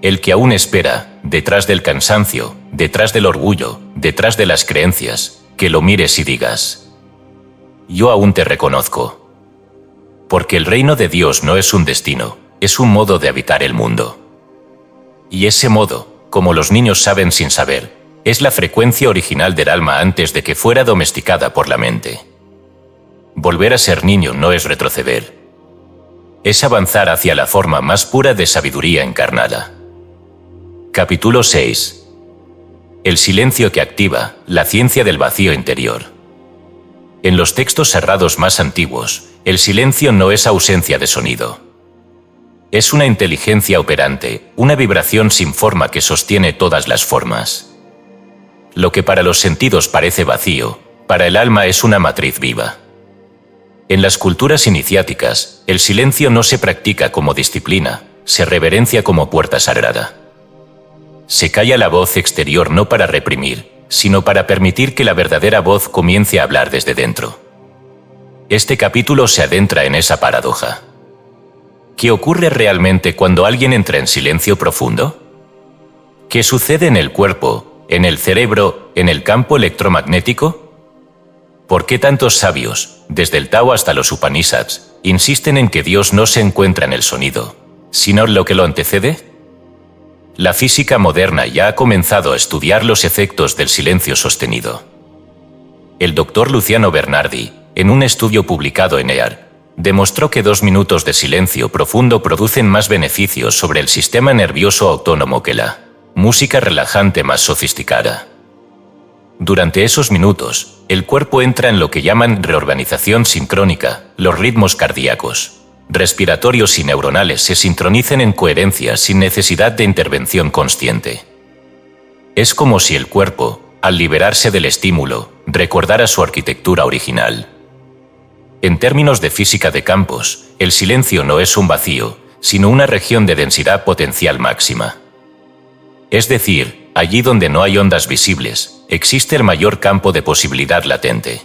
El que aún espera, detrás del cansancio, detrás del orgullo, detrás de las creencias, que lo mires y digas: yo aún te reconozco. Porque el reino de Dios no es un destino, es un modo de habitar el mundo. Y ese modo, como los niños saben sin saber, es la frecuencia original del alma antes de que fuera domesticada por la mente. Volver a ser niño no es retroceder. Es avanzar hacia la forma más pura de sabiduría encarnada. Capítulo 6. El silencio que activa, la ciencia del vacío interior. En los textos sagrados más antiguos, el silencio no es ausencia de sonido. Es una inteligencia operante, una vibración sin forma que sostiene todas las formas. Lo que para los sentidos parece vacío, para el alma es una matriz viva. En las culturas iniciáticas, el silencio no se practica como disciplina, se reverencia como puerta sagrada. Se calla la voz exterior no para reprimir, sino para permitir que la verdadera voz comience a hablar desde dentro. Este capítulo se adentra en esa paradoja. ¿Qué ocurre realmente cuando alguien entra en silencio profundo? ¿Qué sucede en el cuerpo, en el cerebro, en el campo electromagnético? ¿Por qué tantos sabios, desde el Tao hasta los Upanishads, insisten en que Dios no se encuentra en el sonido, sino en lo que lo antecede? La física moderna ya ha comenzado a estudiar los efectos del silencio sostenido. El doctor Luciano Bernardi, en un estudio publicado en EAR, demostró que 2 minutos de silencio profundo producen más beneficios sobre el sistema nervioso autónomo que la música relajante más sofisticada. Durante esos minutos, el cuerpo entra en lo que llaman reorganización sincrónica, los ritmos cardíacos, respiratorios y neuronales se sincronicen en coherencia sin necesidad de intervención consciente. Es como si el cuerpo, al liberarse del estímulo, recordara su arquitectura original. En términos de física de campos, el silencio no es un vacío, sino una región de densidad potencial máxima. Es decir, allí donde no hay ondas visibles, existe el mayor campo de posibilidad latente.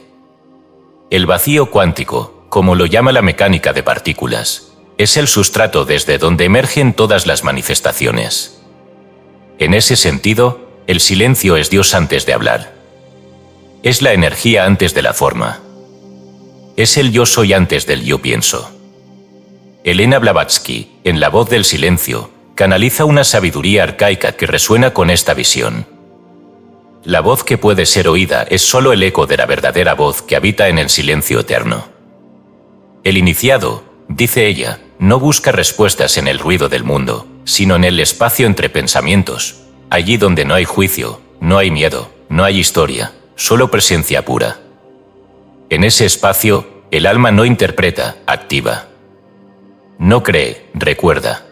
El vacío cuántico, como lo llama la mecánica de partículas, es el sustrato desde donde emergen todas las manifestaciones. En ese sentido, el silencio es Dios antes de hablar. Es la energía antes de la forma. Es el yo soy antes del yo pienso. Elena Blavatsky, en La voz del silencio, canaliza una sabiduría arcaica que resuena con esta visión. La voz que puede ser oída es solo el eco de la verdadera voz que habita en el silencio eterno. El iniciado, dice ella, no busca respuestas en el ruido del mundo, sino en el espacio entre pensamientos, allí donde no hay juicio, no hay miedo, no hay historia, solo presencia pura. En ese espacio, el alma no interpreta, activa. No cree, recuerda.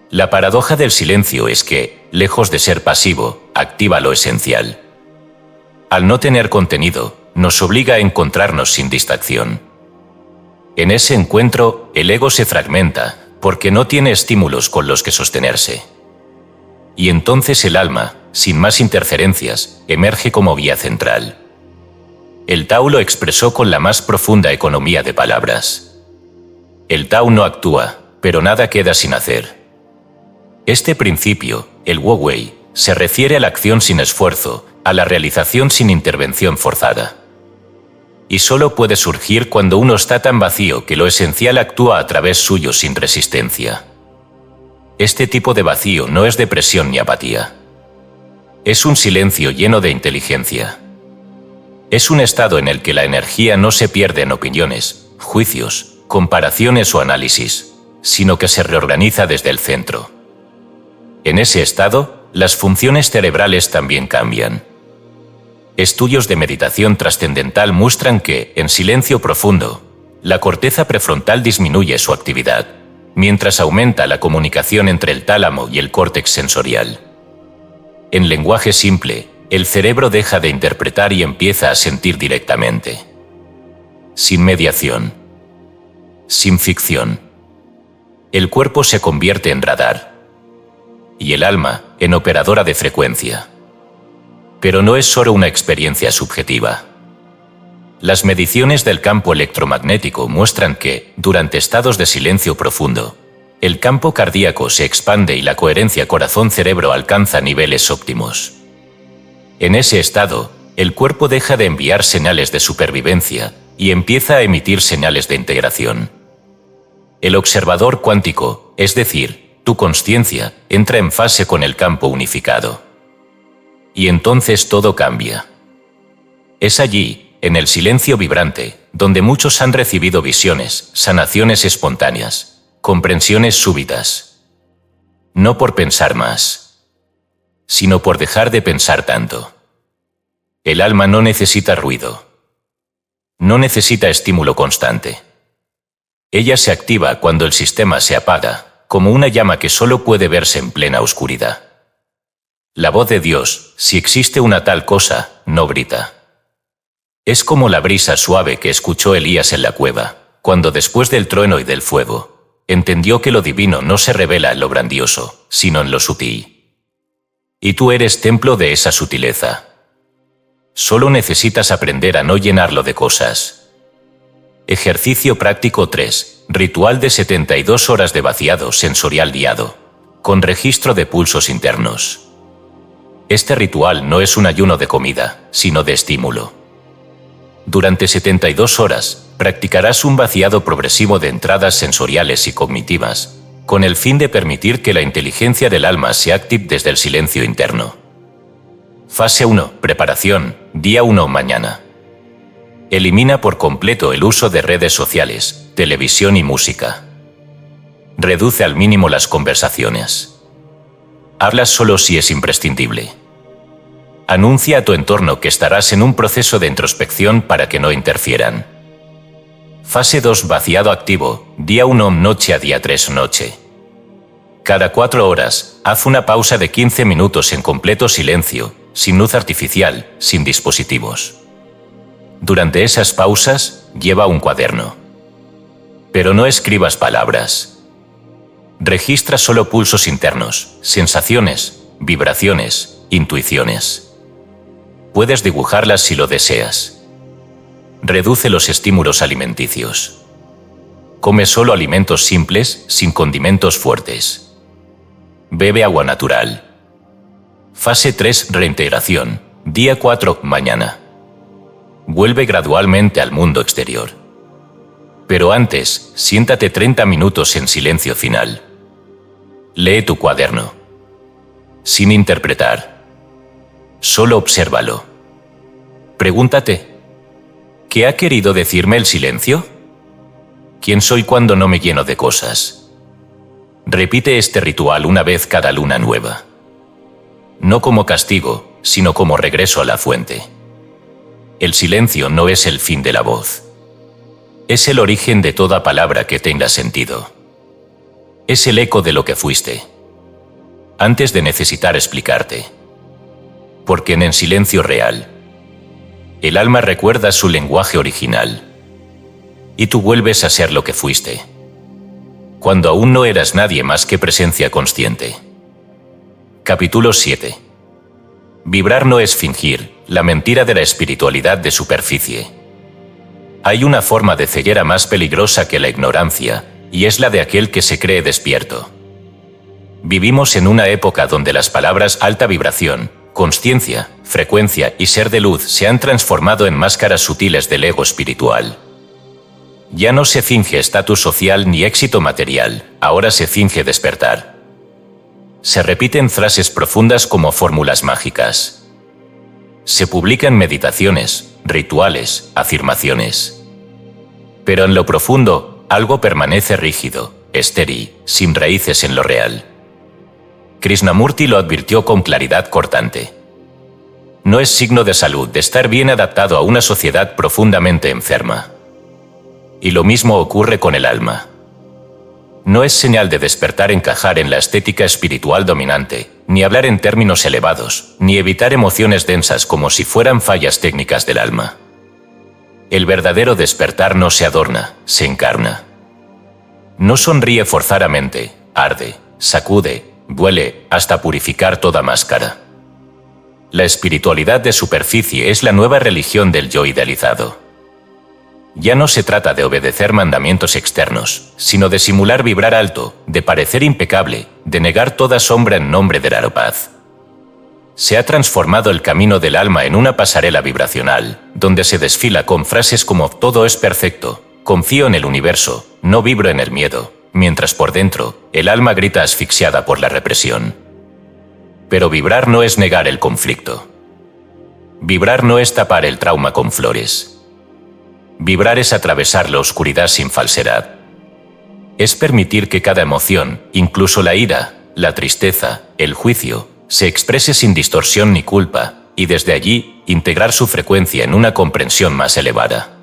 La paradoja del silencio es que, lejos de ser pasivo, activa lo esencial. al no tener contenido, nos obliga a encontrarnos sin distracción. En ese encuentro, el ego se fragmenta, porque no tiene estímulos con los que sostenerse. Y entonces el alma, sin más interferencias, emerge como vía central. El Tao lo expresó con la más profunda economía de palabras. El Tao no actúa, pero nada queda sin hacer. Este principio, el Wu Wei, se refiere a la acción sin esfuerzo, a la realización sin intervención forzada. Y solo puede surgir cuando uno está tan vacío que lo esencial actúa a través suyo sin resistencia. Este tipo de vacío no es depresión ni apatía. Es un silencio lleno de inteligencia. Es un estado en el que la energía no se pierde en opiniones, juicios, comparaciones o análisis, sino que se reorganiza desde el centro. En ese estado, las funciones cerebrales también cambian. Estudios de meditación trascendental muestran que, en silencio profundo, la corteza prefrontal disminuye su actividad, mientras aumenta la comunicación entre el tálamo y el córtex sensorial. En lenguaje simple, el cerebro deja de interpretar y empieza a sentir directamente. Sin mediación. Sin ficción. El cuerpo se convierte en radar. Y el alma, en operadora de frecuencia. Pero no es solo una experiencia subjetiva. Las mediciones del campo electromagnético muestran que, durante estados de silencio profundo, el campo cardíaco se expande y la coherencia corazón-cerebro alcanza niveles óptimos. En ese estado, el cuerpo deja de enviar señales de supervivencia y empieza a emitir señales de integración. El observador cuántico, es decir, tu consciencia, entra en fase con el campo unificado. Y entonces todo cambia. Es allí, en el silencio vibrante, donde muchos han recibido visiones, sanaciones espontáneas, comprensiones súbitas. No por pensar más, sino por dejar de pensar tanto. El alma no necesita ruido. No necesita estímulo constante. Ella se activa cuando el sistema se apaga, como una llama que solo puede verse en plena oscuridad. La voz de Dios, si existe una tal cosa, no grita. Es como la brisa suave que escuchó Elías en la cueva, cuando después del trueno y del fuego, entendió que lo divino no se revela en lo grandioso, sino en lo sutil. Y tú eres templo de esa sutileza. Solo necesitas aprender a no llenarlo de cosas. Ejercicio práctico 3. Ritual de 72 horas de vaciado sensorial guiado, con registro de pulsos internos. Este ritual no es un ayuno de comida, sino de estímulo. Durante 72 horas, practicarás un vaciado progresivo de entradas sensoriales y cognitivas, con el fin de permitir que la inteligencia del alma se active desde el silencio interno. Fase 1. Preparación. Día 1. Mañana. Elimina por completo el uso de redes sociales, televisión y música. Reduce al mínimo las conversaciones. Hablas solo si es imprescindible. Anuncia a tu entorno que estarás en un proceso de introspección para que no interfieran. Fase 2. Vaciado activo. Día 1. Noche a día 3. Noche. Cada 4 horas, haz una pausa de 15 minutos en completo silencio, sin luz artificial, sin dispositivos. Durante esas pausas, lleva un cuaderno. Pero no escribas palabras. Registra solo pulsos internos, sensaciones, vibraciones, intuiciones. Puedes dibujarlas si lo deseas. Reduce los estímulos alimenticios. Come solo alimentos simples, sin condimentos fuertes. Bebe agua natural. Fase 3. Reintegración. Día 4. Mañana. Vuelve gradualmente al mundo exterior. Pero antes, siéntate 30 minutos en silencio final. Lee tu cuaderno. Sin interpretar. Solo obsérvalo. Pregúntate, ¿qué ha querido decirme el silencio? ¿Quién soy cuando no me lleno de cosas? Repite este ritual una vez cada luna nueva. No como castigo, sino como regreso a la fuente. El silencio no es el fin de la voz. Es el origen de toda palabra que tenga sentido. Es el eco de lo que fuiste, antes de necesitar explicarte. Porque en el silencio real, el alma recuerda su lenguaje original. Y tú vuelves a ser lo que fuiste, cuando aún no eras nadie más que presencia consciente. Capítulo 7. Vibrar no es fingir, la mentira de la espiritualidad de superficie. Hay una forma de ceguera más peligrosa que la ignorancia, y es la de aquel que se cree despierto. Vivimos en una época donde las palabras alta vibración, consciencia, frecuencia y ser de luz se han transformado en máscaras sutiles del ego espiritual. Ya no se finge estatus social ni éxito material, ahora se finge despertar. Se repiten frases profundas como fórmulas mágicas. Se publican meditaciones, rituales, afirmaciones. Pero en lo profundo, algo permanece rígido, estéril, sin raíces en lo real. Krishnamurti lo advirtió con claridad cortante. No es signo de salud de estar bien adaptado a una sociedad profundamente enferma. Y lo mismo ocurre con el alma. No es señal de despertar encajar en la estética espiritual dominante, ni hablar en términos elevados, ni evitar emociones densas como si fueran fallas técnicas del alma. El verdadero despertar no se adorna, se encarna. No sonríe forzadamente, arde, sacude, duele, hasta purificar toda máscara. La espiritualidad de superficie es la nueva religión del yo idealizado. Ya no se trata de obedecer mandamientos externos, sino de simular vibrar alto, de parecer impecable, de negar toda sombra en nombre de la paz. Se ha transformado el camino del alma en una pasarela vibracional, donde se desfila con frases como «todo es perfecto», «confío en el universo», «no vibro en el miedo», mientras por dentro, el alma grita asfixiada por la represión. Pero vibrar no es negar el conflicto. Vibrar no es tapar el trauma con flores. Vibrar es atravesar la oscuridad sin falsedad. Es permitir que cada emoción, incluso la ira, la tristeza, el juicio, se exprese sin distorsión ni culpa, y desde allí, integrar su frecuencia en una comprensión más elevada.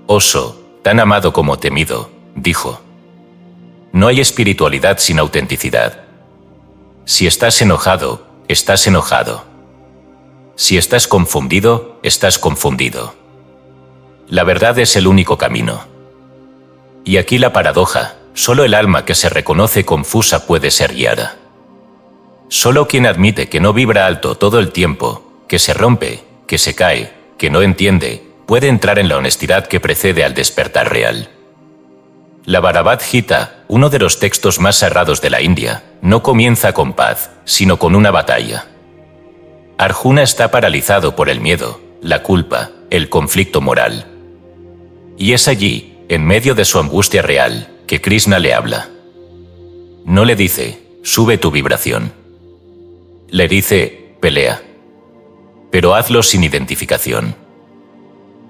Osho, tan amado como temido, dijo: no hay espiritualidad sin autenticidad. Si estás enojado, estás enojado. Si estás confundido, estás confundido. La verdad es el único camino. Y aquí la paradoja, solo el alma que se reconoce confusa puede ser guiada. Solo quien admite que no vibra alto todo el tiempo, que se rompe, que se cae, que no entiende, puede entrar en la honestidad que precede al despertar real. La Bhagavad Gita, uno de los textos más sagrados de la India, no comienza con paz, sino con una batalla. Arjuna está paralizado por el miedo, la culpa, el conflicto moral. Y es allí, en medio de su angustia real, que Krishna le habla. No le dice, sube tu vibración. Le dice, pelea. Pero hazlo sin identificación.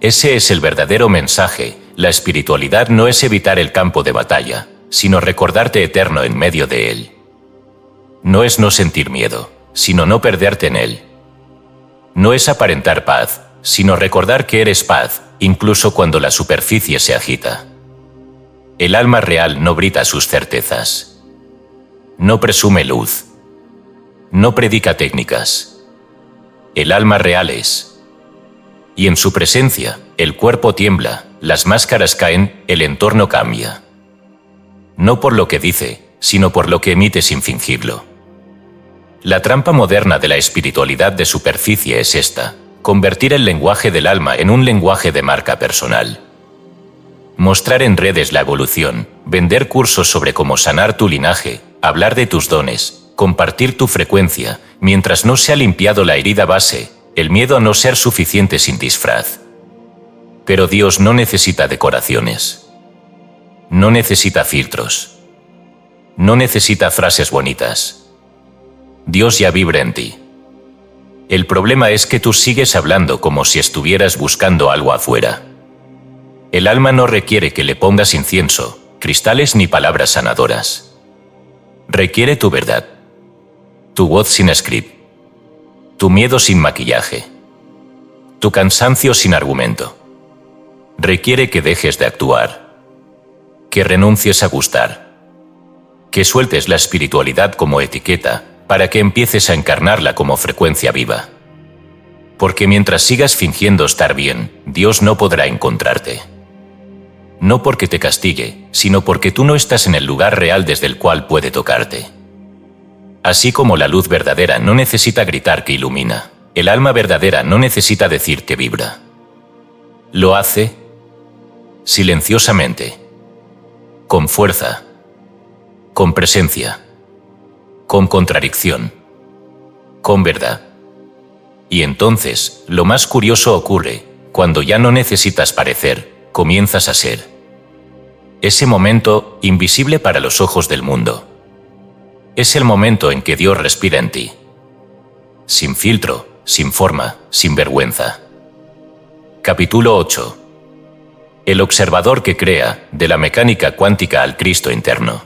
Ese es el verdadero mensaje. La espiritualidad no es evitar el campo de batalla, sino recordarte eterno en medio de él. No es no sentir miedo, sino no perderte en él. No es aparentar paz, sino recordar que eres paz, incluso cuando la superficie se agita. El alma real no grita sus certezas. No presume luz. No predica técnicas. El alma real es. Y en su presencia, el cuerpo tiembla, las máscaras caen, el entorno cambia. No por lo que dice, sino por lo que emite sin fingirlo. La trampa moderna de la espiritualidad de superficie es esta: convertir el lenguaje del alma en un lenguaje de marca personal. Mostrar en redes la evolución, vender cursos sobre cómo sanar tu linaje, hablar de tus dones, compartir tu frecuencia, mientras no se ha limpiado la herida base, el miedo a no ser suficiente sin disfraz. Pero Dios no necesita decoraciones. No necesita filtros. No necesita frases bonitas. Dios ya vibra en ti. El problema es que tú sigues hablando como si estuvieras buscando algo afuera. El alma no requiere que le pongas incienso, cristales ni palabras sanadoras. Requiere tu verdad. Tu voz sin script. Tu miedo sin maquillaje. Tu cansancio sin argumento. Requiere que dejes de actuar. Que renuncies a gustar. Que sueltes la espiritualidad como etiqueta, para que empieces a encarnarla como frecuencia viva. Porque mientras sigas fingiendo estar bien, Dios no podrá encontrarte. No porque te castigue, sino porque tú no estás en el lugar real desde el cual puede tocarte. Así como la luz verdadera no necesita gritar que ilumina, el alma verdadera no necesita decir que vibra. Lo hace silenciosamente, con fuerza, con presencia, con contradicción, con verdad. Y entonces, lo más curioso ocurre, cuando ya no necesitas parecer, comienzas a ser. Ese momento, invisible para los ojos del mundo. Es el momento en que Dios respira en ti. Sin filtro, sin forma, sin vergüenza. Capítulo 8. El observador que crea, de la mecánica cuántica al Cristo interno.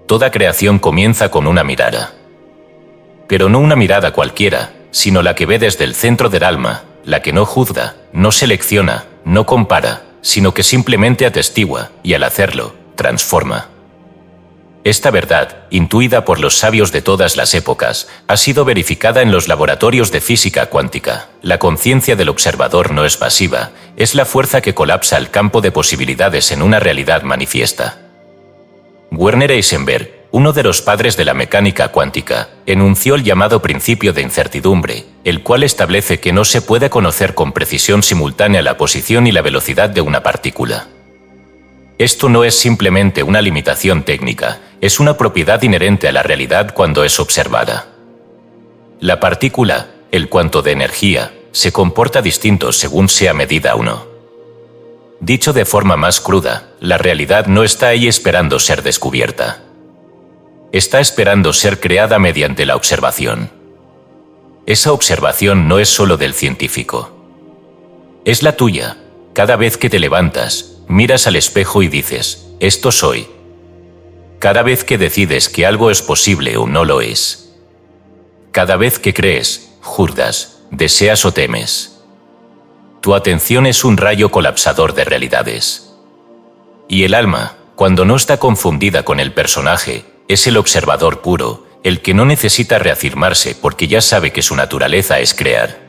Toda creación comienza con una mirada. Pero no una mirada cualquiera, sino la que ve desde el centro del alma, la que no juzga, no selecciona, no compara, sino que simplemente atestigua, y al hacerlo, transforma. Esta verdad, intuida por los sabios de todas las épocas, ha sido verificada en los laboratorios de física cuántica. La conciencia del observador no es pasiva, es la fuerza que colapsa el campo de posibilidades en una realidad manifiesta. Werner Heisenberg, uno de los padres de la mecánica cuántica, enunció el llamado principio de incertidumbre, el cual establece que no se puede conocer con precisión simultánea la posición y la velocidad de una partícula. Esto no es simplemente una limitación técnica, es una propiedad inherente a la realidad cuando es observada. La partícula, el cuanto de energía, se comporta distinto según sea medida o no. Dicho de forma más cruda, la realidad no está ahí esperando ser descubierta. Está esperando ser creada mediante la observación. Esa observación no es solo del científico. Es la tuya. Cada vez que te levantas, miras al espejo y dices, esto soy. Cada vez que decides que algo es posible o no lo es. Cada vez que crees, juzgas, deseas o temes. Tu atención es un rayo colapsador de realidades. Y el alma, cuando no está confundida con el personaje, es el observador puro, el que no necesita reafirmarse porque ya sabe que su naturaleza es crear.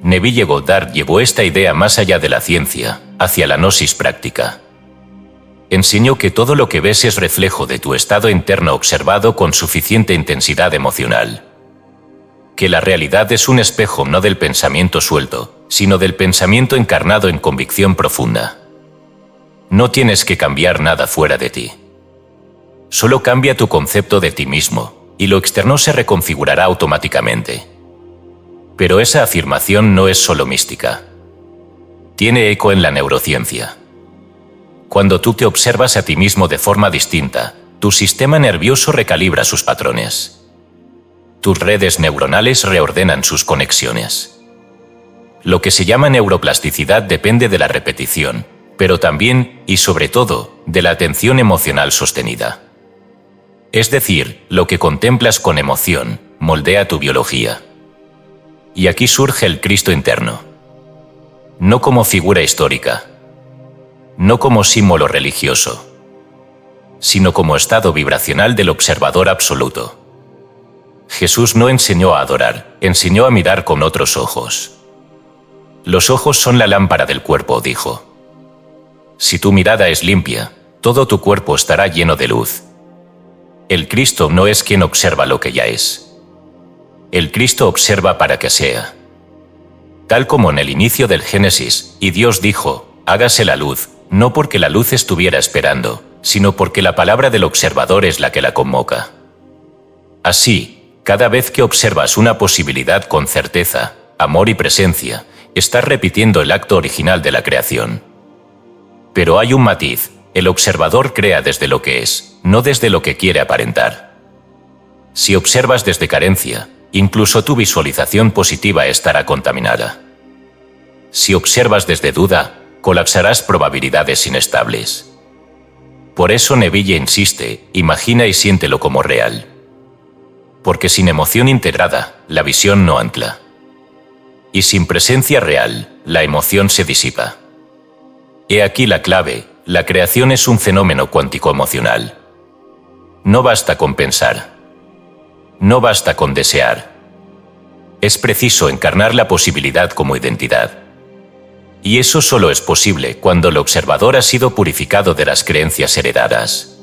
Neville Goddard llevó esta idea más allá de la ciencia, hacia la gnosis práctica. Enseñó que todo lo que ves es reflejo de tu estado interno observado con suficiente intensidad emocional. Que la realidad es un espejo no del pensamiento suelto, sino del pensamiento encarnado en convicción profunda. No tienes que cambiar nada fuera de ti. Solo cambia tu concepto de ti mismo, y lo externo se reconfigurará automáticamente. Pero esa afirmación no es solo mística. Tiene eco en la neurociencia. Cuando tú te observas a ti mismo de forma distinta, tu sistema nervioso recalibra sus patrones. Tus redes neuronales reordenan sus conexiones. Lo que se llama neuroplasticidad depende de la repetición, pero también, y sobre todo, de la atención emocional sostenida. Es decir, lo que contemplas con emoción, moldea tu biología. Y aquí surge el Cristo interno. No como figura histórica, no como símbolo religioso, sino como estado vibracional del observador absoluto. Jesús no enseñó a adorar, enseñó a mirar con otros ojos. Los ojos son la lámpara del cuerpo, dijo. Si tu mirada es limpia, todo tu cuerpo estará lleno de luz. El Cristo no es quien observa lo que ya es. El Cristo observa para que sea. Tal como en el inicio del Génesis, y Dios dijo, hágase la luz, no porque la luz estuviera esperando, sino porque la palabra del observador es la que la convoca. Así, cada vez que observas una posibilidad con certeza, amor y presencia, estás repitiendo el acto original de la creación. Pero hay un matiz, el observador crea desde lo que es, no desde lo que quiere aparentar. Si observas desde carencia, incluso tu visualización positiva estará contaminada. Si observas desde duda, colapsarás probabilidades inestables. Por eso Neville insiste, imagina y siéntelo como real. Porque sin emoción integrada, la visión no ancla. Y sin presencia real, la emoción se disipa. He aquí la clave, la creación es un fenómeno cuántico emocional. No basta con pensar. No basta con desear. es preciso encarnar la posibilidad como identidad. Y eso solo es posible cuando el observador ha sido purificado de las creencias heredadas.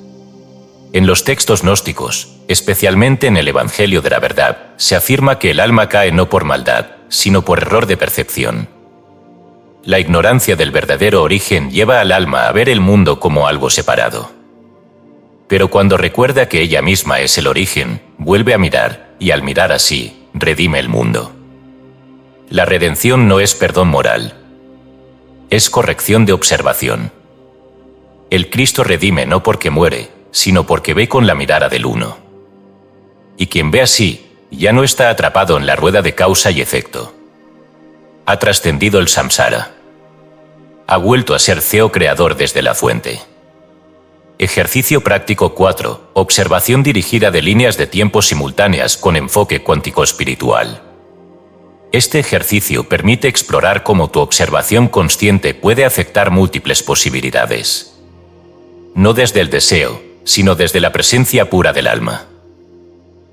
En los textos gnósticos, especialmente en el Evangelio de la Verdad, se afirma que el alma cae no por maldad, sino por error de percepción. La ignorancia del verdadero origen lleva al alma a ver el mundo como algo separado. Pero cuando recuerda que ella misma es el origen, vuelve a mirar, y al mirar así, redime el mundo. La redención no es perdón moral. Es corrección de observación. El Cristo redime no porque muere, sino porque ve con la mirada del uno. Y quien ve así, ya no está atrapado en la rueda de causa y efecto. Ha trascendido el samsara. Ha vuelto a ser CEO creador desde la fuente. Ejercicio práctico 4. Observación dirigida de líneas de tiempo simultáneas con enfoque cuántico espiritual. Este ejercicio permite explorar cómo tu observación consciente puede afectar múltiples posibilidades. No desde el deseo, sino desde la presencia pura del alma.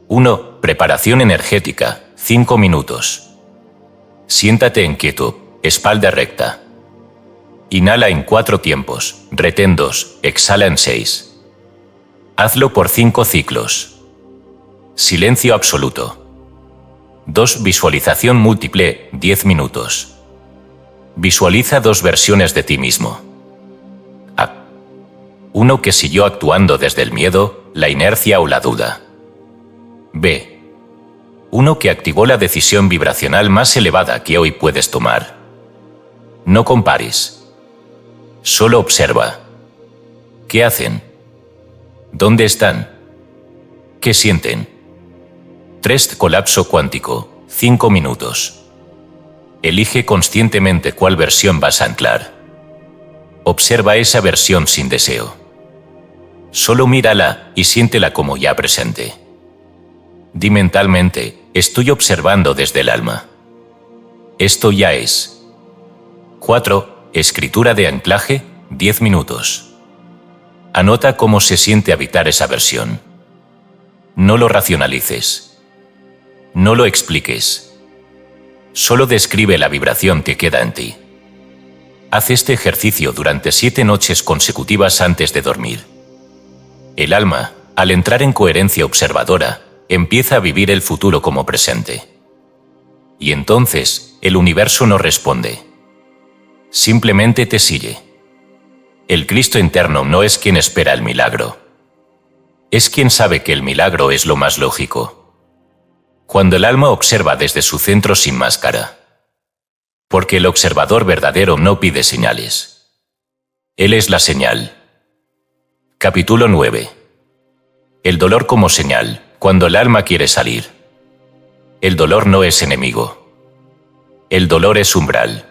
1. Preparación energética, 5 minutos. Siéntate en quietud, espalda recta. Inhala en 4 tiempos, retén 2, exhala en 6. Hazlo por 5 ciclos. Silencio absoluto. 2. Visualización múltiple, 10 minutos. Visualiza 2 versiones de ti mismo. A. Uno que siguió actuando desde el miedo, la inercia o la duda. B. Uno que activó la decisión vibracional más elevada que hoy puedes tomar. No compares. Solo observa. ¿Qué hacen? ¿Dónde están? ¿Qué sienten? 3. Colapso cuántico, 5 minutos. Elige conscientemente cuál versión vas a anclar. Observa esa versión sin deseo. Solo mírala y siéntela como ya presente. Di mentalmente, estoy observando desde el alma. Esto ya es. 4. Escritura de anclaje, 10 minutos. Anota cómo se siente habitar esa versión. No lo racionalices. No lo expliques. Solo describe la vibración que queda en ti. Haz este ejercicio durante 7 noches consecutivas antes de dormir. El alma, al entrar en coherencia observadora, empieza a vivir el futuro como presente. Y entonces, el universo no responde. Simplemente te sigue. El Cristo interno no es quien espera el milagro. Es quien sabe que el milagro es lo más lógico. Cuando el alma observa desde su centro sin máscara. Porque el observador verdadero no pide señales. Él es la señal. Capítulo 9. El dolor como señal, cuando el alma quiere salir. El dolor no es enemigo. El dolor es umbral.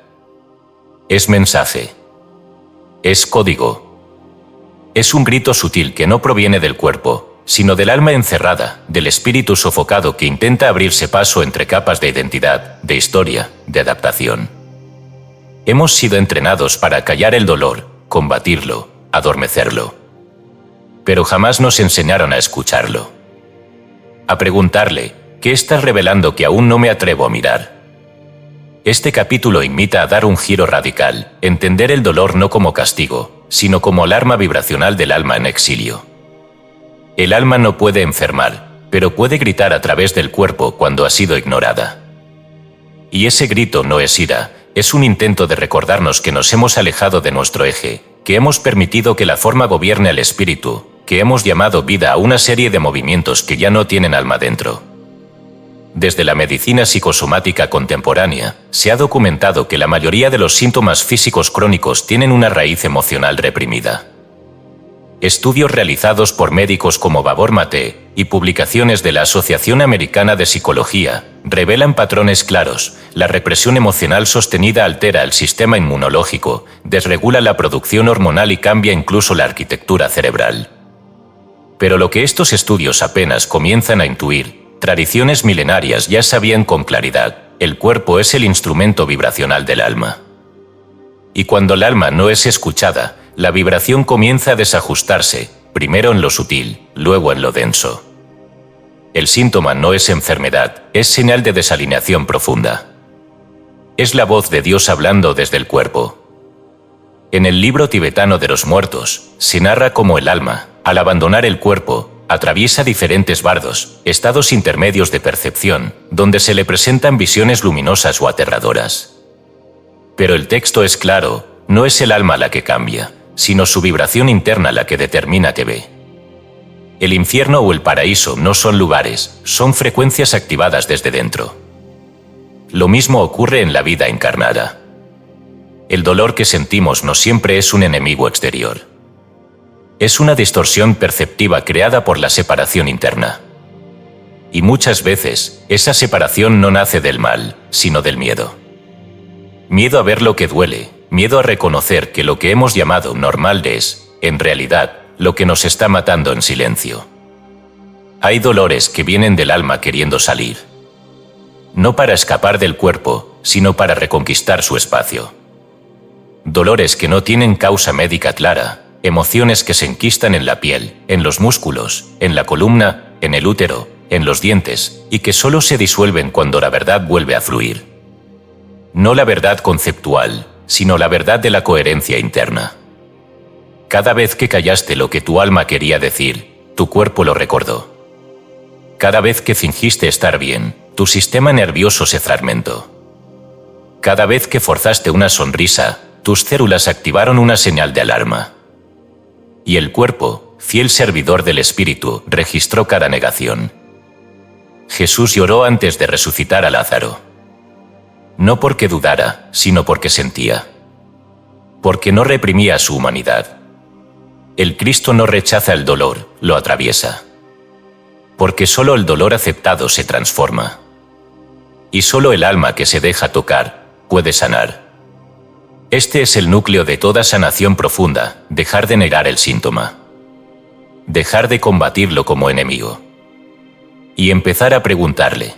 Es mensaje. Es código. Es un grito sutil que no proviene del cuerpo, sino del alma encerrada, del espíritu sofocado que intenta abrirse paso entre capas de identidad, de historia, de adaptación. Hemos sido entrenados para callar el dolor, combatirlo, adormecerlo. Pero jamás nos enseñaron a escucharlo. A preguntarle, ¿qué estás revelando que aún no me atrevo a mirar? Este capítulo invita a dar un giro radical, entender el dolor no como castigo, sino como alarma vibracional del alma en exilio. El alma no puede enfermar, pero puede gritar a través del cuerpo cuando ha sido ignorada. Y ese grito no es ira, es un intento de recordarnos que nos hemos alejado de nuestro eje, que hemos permitido que la forma gobierne al espíritu, que hemos llamado vida a una serie de movimientos que ya no tienen alma dentro. Desde la medicina psicosomática contemporánea, se ha documentado que la mayoría de los síntomas físicos crónicos tienen una raíz emocional reprimida. Estudios realizados por médicos como Gabor Mate y publicaciones de la Asociación Americana de Psicología revelan patrones claros. La represión emocional sostenida altera el sistema inmunológico, desregula la producción hormonal y cambia incluso la arquitectura cerebral. Pero lo que estos estudios apenas comienzan a intuir, tradiciones milenarias ya sabían con claridad: el cuerpo es el instrumento vibracional del alma. Y cuando el alma no es escuchada, la vibración comienza a desajustarse, primero en lo sutil, luego en lo denso. El síntoma no es enfermedad, es señal de desalineación profunda. Es la voz de Dios hablando desde el cuerpo. En el libro tibetano de los muertos, se narra cómo el alma, al abandonar el cuerpo, atraviesa diferentes bardos, estados intermedios de percepción, donde se le presentan visiones luminosas o aterradoras. Pero el texto es claro, no es el alma la que cambia, sino su vibración interna la que determina qué ve. El infierno o el paraíso no son lugares, son frecuencias activadas desde dentro. Lo mismo ocurre en la vida encarnada. El dolor que sentimos no siempre es un enemigo exterior. Es una distorsión perceptiva creada por la separación interna. Y muchas veces, esa separación no nace del mal, sino del miedo. Miedo a ver lo que duele, miedo a reconocer que lo que hemos llamado normal es, en realidad, lo que nos está matando en silencio. Hay dolores que vienen del alma queriendo salir. No para escapar del cuerpo, sino para reconquistar su espacio. Dolores que no tienen causa médica clara, emociones que se enquistan en la piel, en los músculos, en la columna, en el útero, en los dientes, y que solo se disuelven cuando la verdad vuelve a fluir. No la verdad conceptual, sino la verdad de la coherencia interna. Cada vez que callaste lo que tu alma quería decir, tu cuerpo lo recordó. Cada vez que fingiste estar bien, tu sistema nervioso se fragmentó. Cada vez que forzaste una sonrisa, tus células activaron una señal de alarma. Y el cuerpo, fiel servidor del espíritu, registró cada negación. Jesús lloró antes de resucitar a Lázaro. No porque dudara, sino porque sentía. Porque no reprimía su humanidad. El Cristo no rechaza el dolor, lo atraviesa. Porque solo el dolor aceptado se transforma. Y solo el alma que se deja tocar, puede sanar. Este es el núcleo de toda sanación profunda, dejar de negar el síntoma. Dejar de combatirlo como enemigo. Y empezar a preguntarle: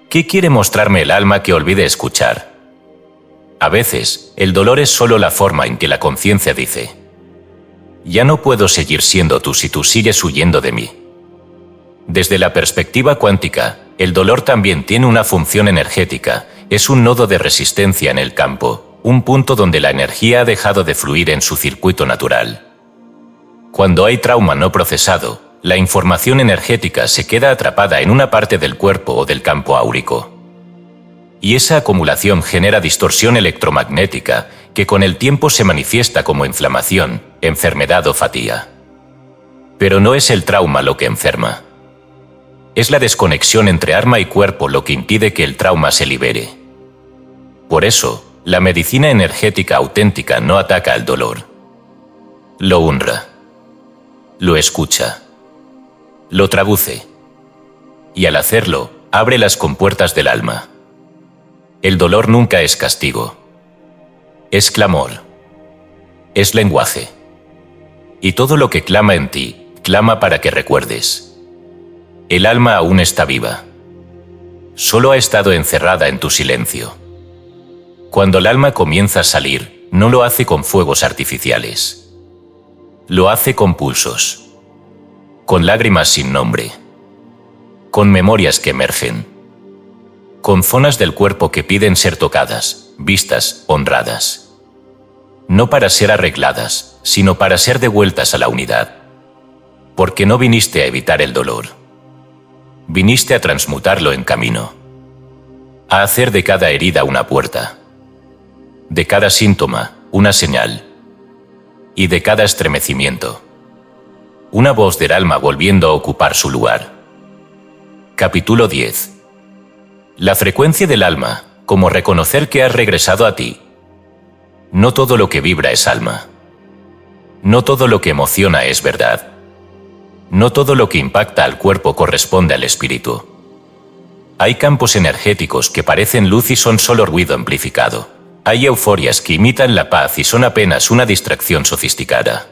¿qué quiere mostrarme el alma que olvide escuchar? A veces, el dolor es solo la forma en que la conciencia dice: ya no puedo seguir siendo tú si tú sigues huyendo de mí. Desde la perspectiva cuántica, el dolor también tiene una función energética, es un nodo de resistencia en el campo, un punto donde la energía ha dejado de fluir en su circuito natural. Cuando hay trauma no procesado, la información energética se queda atrapada en una parte del cuerpo o del campo áurico. Y esa acumulación genera distorsión electromagnética, que con el tiempo se manifiesta como inflamación, enfermedad o fatiga. Pero no es el trauma lo que enferma. Es la desconexión entre alma y cuerpo lo que impide que el trauma se libere. Por eso, la medicina energética auténtica no ataca al dolor. Lo honra. Lo escucha. Lo traduce. Y al hacerlo, abre las compuertas del alma. El dolor nunca es castigo. Es clamor. Es lenguaje. Y todo lo que clama en ti, clama para que recuerdes. El alma aún está viva. Solo ha estado encerrada en tu silencio. Cuando el alma comienza a salir, no lo hace con fuegos artificiales. Lo hace con pulsos. Con lágrimas sin nombre. Con memorias que emergen. Con zonas del cuerpo que piden ser tocadas, vistas, honradas. No para ser arregladas, sino para ser devueltas a la unidad. Porque no viniste a evitar el dolor. Viniste a transmutarlo en camino. A hacer de cada herida una puerta. De cada síntoma, una señal. Y de cada estremecimiento, una voz del alma volviendo a ocupar su lugar. Capítulo 10. La frecuencia del alma, como reconocer que has regresado a ti. No todo lo que vibra es alma. No todo lo que emociona es verdad. No todo lo que impacta al cuerpo corresponde al espíritu. Hay campos energéticos que parecen luz y son solo ruido amplificado. Hay euforias que imitan la paz y son apenas una distracción sofisticada.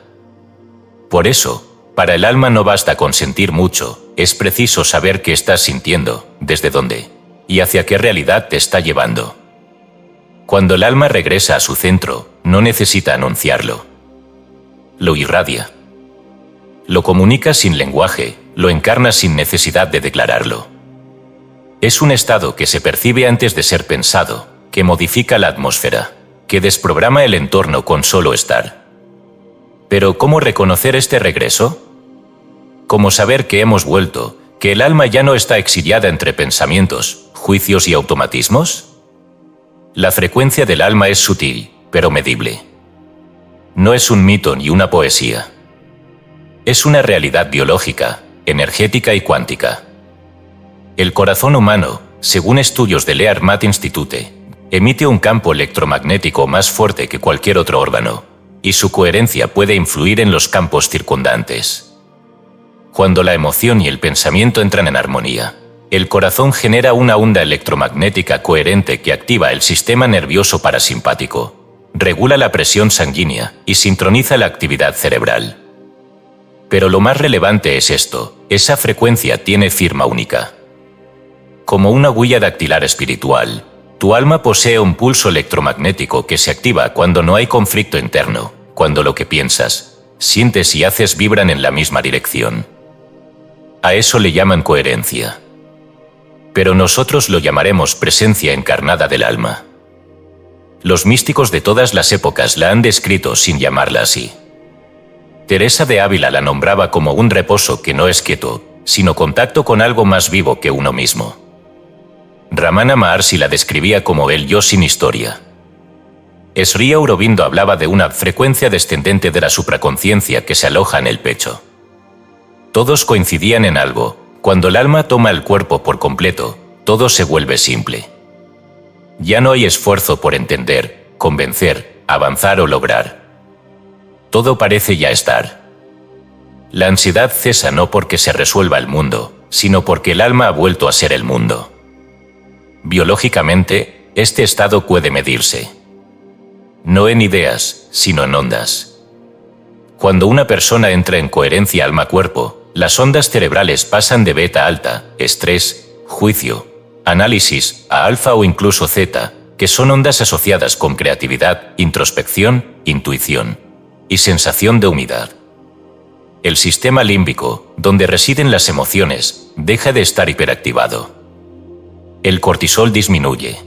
Por eso, para el alma no basta con sentir mucho, es preciso saber qué estás sintiendo, desde dónde, y hacia qué realidad te está llevando. Cuando el alma regresa a su centro, no necesita anunciarlo. Lo irradia. Lo comunica sin lenguaje, lo encarna sin necesidad de declararlo. Es un estado que se percibe antes de ser pensado, que modifica la atmósfera, que desprograma el entorno con solo estar. Pero ¿cómo reconocer este regreso? ¿Cómo saber que hemos vuelto, que el alma ya no está exiliada entre pensamientos, juicios y automatismos? La frecuencia del alma es sutil, pero medible. No es un mito ni una poesía. Es una realidad biológica, energética y cuántica. El corazón humano, según estudios del Earth Institute, emite un campo electromagnético más fuerte que cualquier otro órgano, y su coherencia puede influir en los campos circundantes. Cuando la emoción y el pensamiento entran en armonía, el corazón genera una onda electromagnética coherente que activa el sistema nervioso parasimpático, regula la presión sanguínea y sincroniza la actividad cerebral. Pero lo más relevante es esto: esa frecuencia tiene firma única. Como una huella dactilar espiritual, tu alma posee un pulso electromagnético que se activa cuando no hay conflicto interno, cuando lo que piensas, sientes y haces vibran en la misma dirección. A eso le llaman coherencia. Pero nosotros lo llamaremos presencia encarnada del alma. Los místicos de todas las épocas la han descrito sin llamarla así. Teresa de Ávila la nombraba como un reposo que no es quieto, sino contacto con algo más vivo que uno mismo. Ramana Maharshi la describía como el yo sin historia. Sri Aurobindo hablaba de una frecuencia descendente de la supraconciencia que se aloja en el pecho. Todos coincidían en algo: cuando el alma toma el cuerpo por completo, todo se vuelve simple. Ya no hay esfuerzo por entender, convencer, avanzar o lograr. Todo parece ya estar. La ansiedad cesa no porque se resuelva el mundo, sino porque el alma ha vuelto a ser el mundo. Biológicamente, este estado puede medirse. No en ideas, sino en ondas. Cuando una persona entra en coherencia alma-cuerpo, las ondas cerebrales pasan de beta alta, estrés, juicio, análisis, a alfa o incluso zeta, que son ondas asociadas con creatividad, introspección, intuición y sensación de unidad. El sistema límbico, donde residen las emociones, deja de estar hiperactivado. El cortisol disminuye.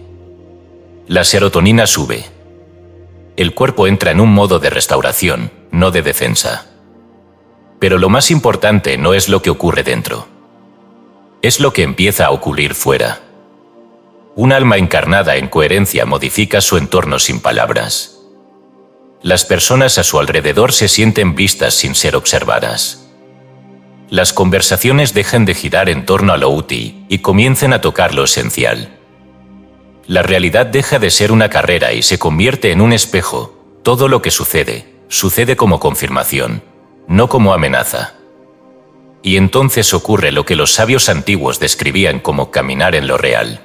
La serotonina sube. El cuerpo entra en un modo de restauración, no de defensa. Pero lo más importante no es lo que ocurre dentro. Es lo que empieza a ocurrir fuera. Un alma encarnada en coherencia modifica su entorno sin palabras. Las personas a su alrededor se sienten vistas sin ser observadas. Las conversaciones dejan de girar en torno a lo útil y comienzan a tocar lo esencial. La realidad deja de ser una carrera y se convierte en un espejo. Todo lo que sucede, sucede como confirmación, no como amenaza. Y entonces ocurre lo que los sabios antiguos describían como caminar en lo real.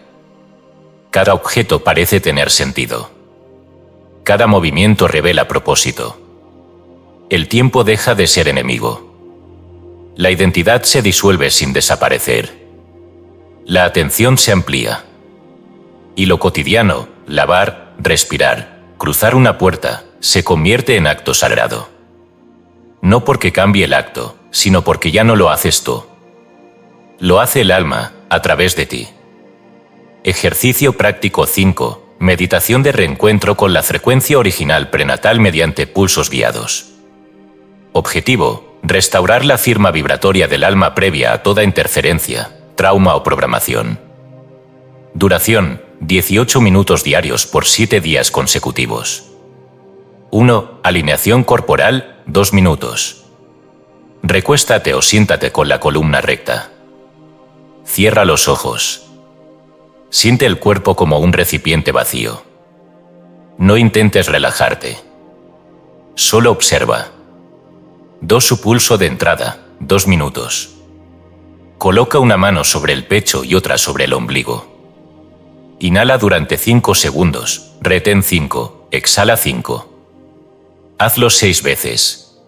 Cada objeto parece tener sentido. Cada movimiento revela propósito. El tiempo deja de ser enemigo. La identidad se disuelve sin desaparecer. La atención se amplía. Y lo cotidiano, lavar, respirar, cruzar una puerta, se convierte en acto sagrado. No porque cambie el acto, sino porque ya no lo haces tú. Lo hace el alma, a través de ti. Ejercicio práctico 5. Meditación de reencuentro con la frecuencia original prenatal mediante pulsos guiados. Objetivo: restaurar la firma vibratoria del alma previa a toda interferencia, trauma o programación. Duración: 18 minutos diarios por 7 días consecutivos. 1. Alineación corporal, 2 minutos. Recuéstate o siéntate con la columna recta. Cierra los ojos. Siente el cuerpo como un recipiente vacío. No intentes relajarte. Solo observa. Do su pulso de entrada, 2 minutos. Coloca una mano sobre el pecho y otra sobre el ombligo. Inhala durante 5 segundos, retén 5, exhala 5. Hazlo 6 veces.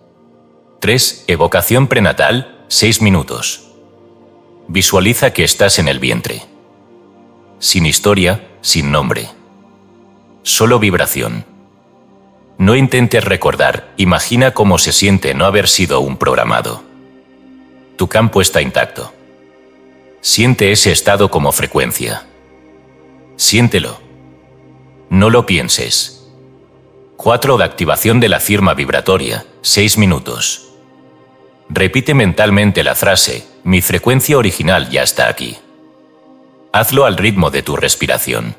3. Evocación prenatal, 6 minutos. Visualiza que estás en el vientre. Sin historia, sin nombre. Solo vibración. No intentes recordar, imagina cómo se siente no haber sido un programado. tu campo está intacto. Siente ese estado como frecuencia. Siéntelo. No lo pienses. 4 de activación de la firma vibratoria, 6 minutos. Repite mentalmente la frase, mi frecuencia original ya está aquí. Hazlo al ritmo de tu respiración.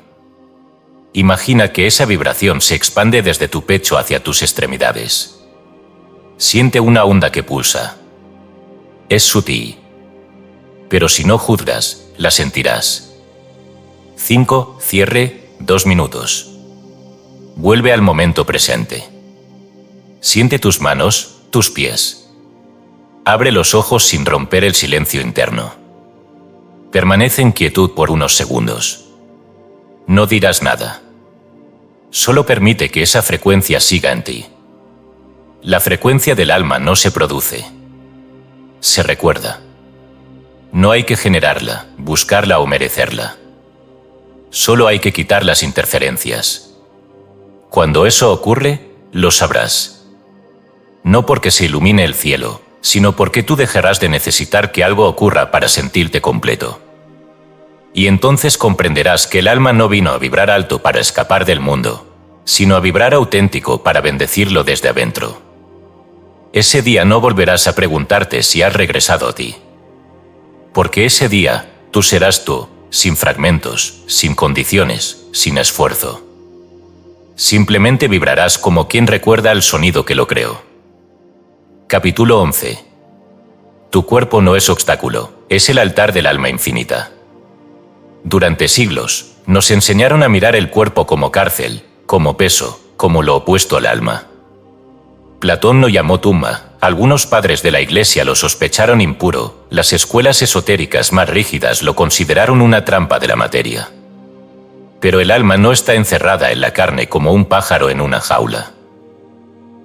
Imagina que esa vibración se expande desde tu pecho hacia tus extremidades. Siente una onda que pulsa. Es sutil. Pero si no juzgas, la sentirás. 5, cierre, 2 minutos. Vuelve al momento presente. Siente tus manos, tus pies. Abre los ojos sin romper el silencio interno. Permanece en quietud por unos segundos. No dirás nada. Solo permite que esa frecuencia siga en ti. La frecuencia del alma no se produce. Se recuerda. No hay que generarla, buscarla o merecerla. Solo hay que quitar las interferencias. Cuando eso ocurre, lo sabrás. No porque se ilumine el cielo, sino porque tú dejarás de necesitar que algo ocurra para sentirte completo. Y entonces comprenderás que el alma no vino a vibrar alto para escapar del mundo, sino a vibrar auténtico para bendecirlo desde adentro. Ese día no volverás a preguntarte si has regresado a ti. Porque ese día, tú serás tú, sin fragmentos, sin condiciones, sin esfuerzo. Simplemente vibrarás como quien recuerda el sonido que lo creó. Capítulo 11. Tu cuerpo no es obstáculo, es el altar del alma infinita. Durante siglos, nos enseñaron a mirar el cuerpo como cárcel, como peso, como lo opuesto al alma. Platón lo llamó tumba, algunos padres de la Iglesia lo sospecharon impuro, las escuelas esotéricas más rígidas lo consideraron una trampa de la materia. Pero el alma no está encerrada en la carne como un pájaro en una jaula.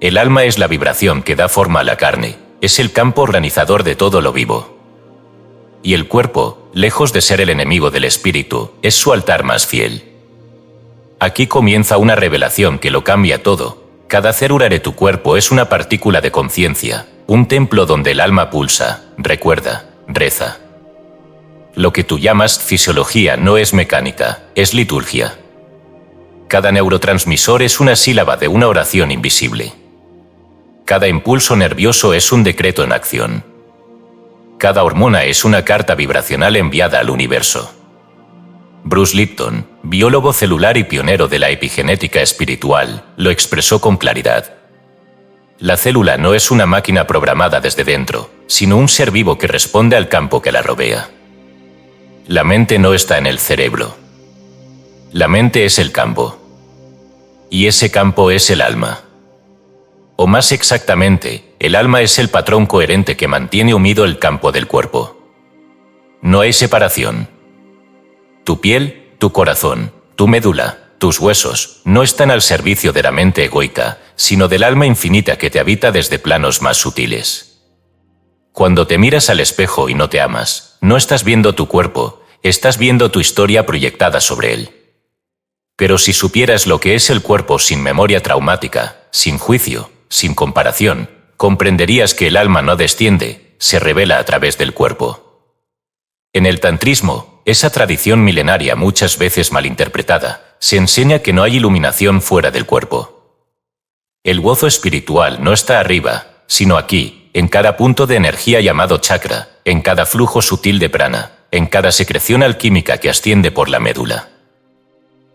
El alma es la vibración que da forma a la carne, es el campo organizador de todo lo vivo. Y el cuerpo, lejos de ser el enemigo del espíritu, es su altar más fiel. Aquí comienza una revelación que lo cambia todo. Cada célula de tu cuerpo es una partícula de conciencia, un templo donde el alma pulsa, recuerda, reza. Lo que tú llamas fisiología no es mecánica, es liturgia. Cada neurotransmisor es una sílaba de una oración invisible. Cada impulso nervioso es un decreto en acción. Cada hormona es una carta vibracional enviada al universo. Bruce Lipton, biólogo celular y pionero de la epigenética espiritual, lo expresó con claridad. La célula no es una máquina programada desde dentro, sino un ser vivo que responde al campo que la rodea. La mente no está en el cerebro. La mente es el campo. Y ese campo es el alma. O más exactamente, el alma es el patrón coherente que mantiene unido el campo del cuerpo. No hay separación. Tu piel, tu corazón, tu médula, tus huesos, no están al servicio de la mente egoica, sino del alma infinita que te habita desde planos más sutiles. Cuando te miras al espejo y no te amas, no estás viendo tu cuerpo, estás viendo tu historia proyectada sobre él. Pero si supieras lo que es el cuerpo sin memoria traumática, sin juicio, sin comparación, comprenderías que el alma no desciende, se revela a través del cuerpo. En el tantrismo, esa tradición milenaria muchas veces malinterpretada, se enseña que no hay iluminación fuera del cuerpo. El gozo espiritual no está arriba, sino aquí, en cada punto de energía llamado chakra, en cada flujo sutil de prana, en cada secreción alquímica que asciende por la médula.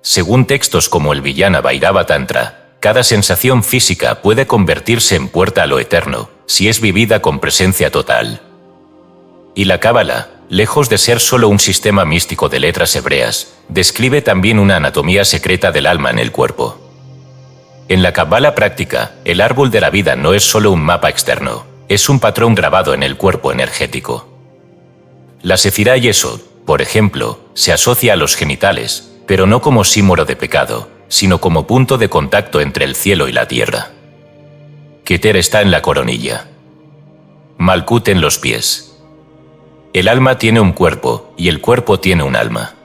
Según textos como el Vijnana Bhairava Tantra, cada sensación física puede convertirse en puerta a lo eterno, si es vivida con presencia total. Y la Cábala, lejos de ser solo un sistema místico de letras hebreas, describe también una anatomía secreta del alma en el cuerpo. En la Cábala práctica, el árbol de la vida no es solo un mapa externo, es un patrón grabado en el cuerpo energético. La Sefirá Yesod, por ejemplo, se asocia a los genitales, pero no como símbolo de pecado, sino como punto de contacto entre el cielo y la tierra. Keter está en la coronilla. Malkut en los pies. El alma tiene un cuerpo, y el cuerpo tiene un alma.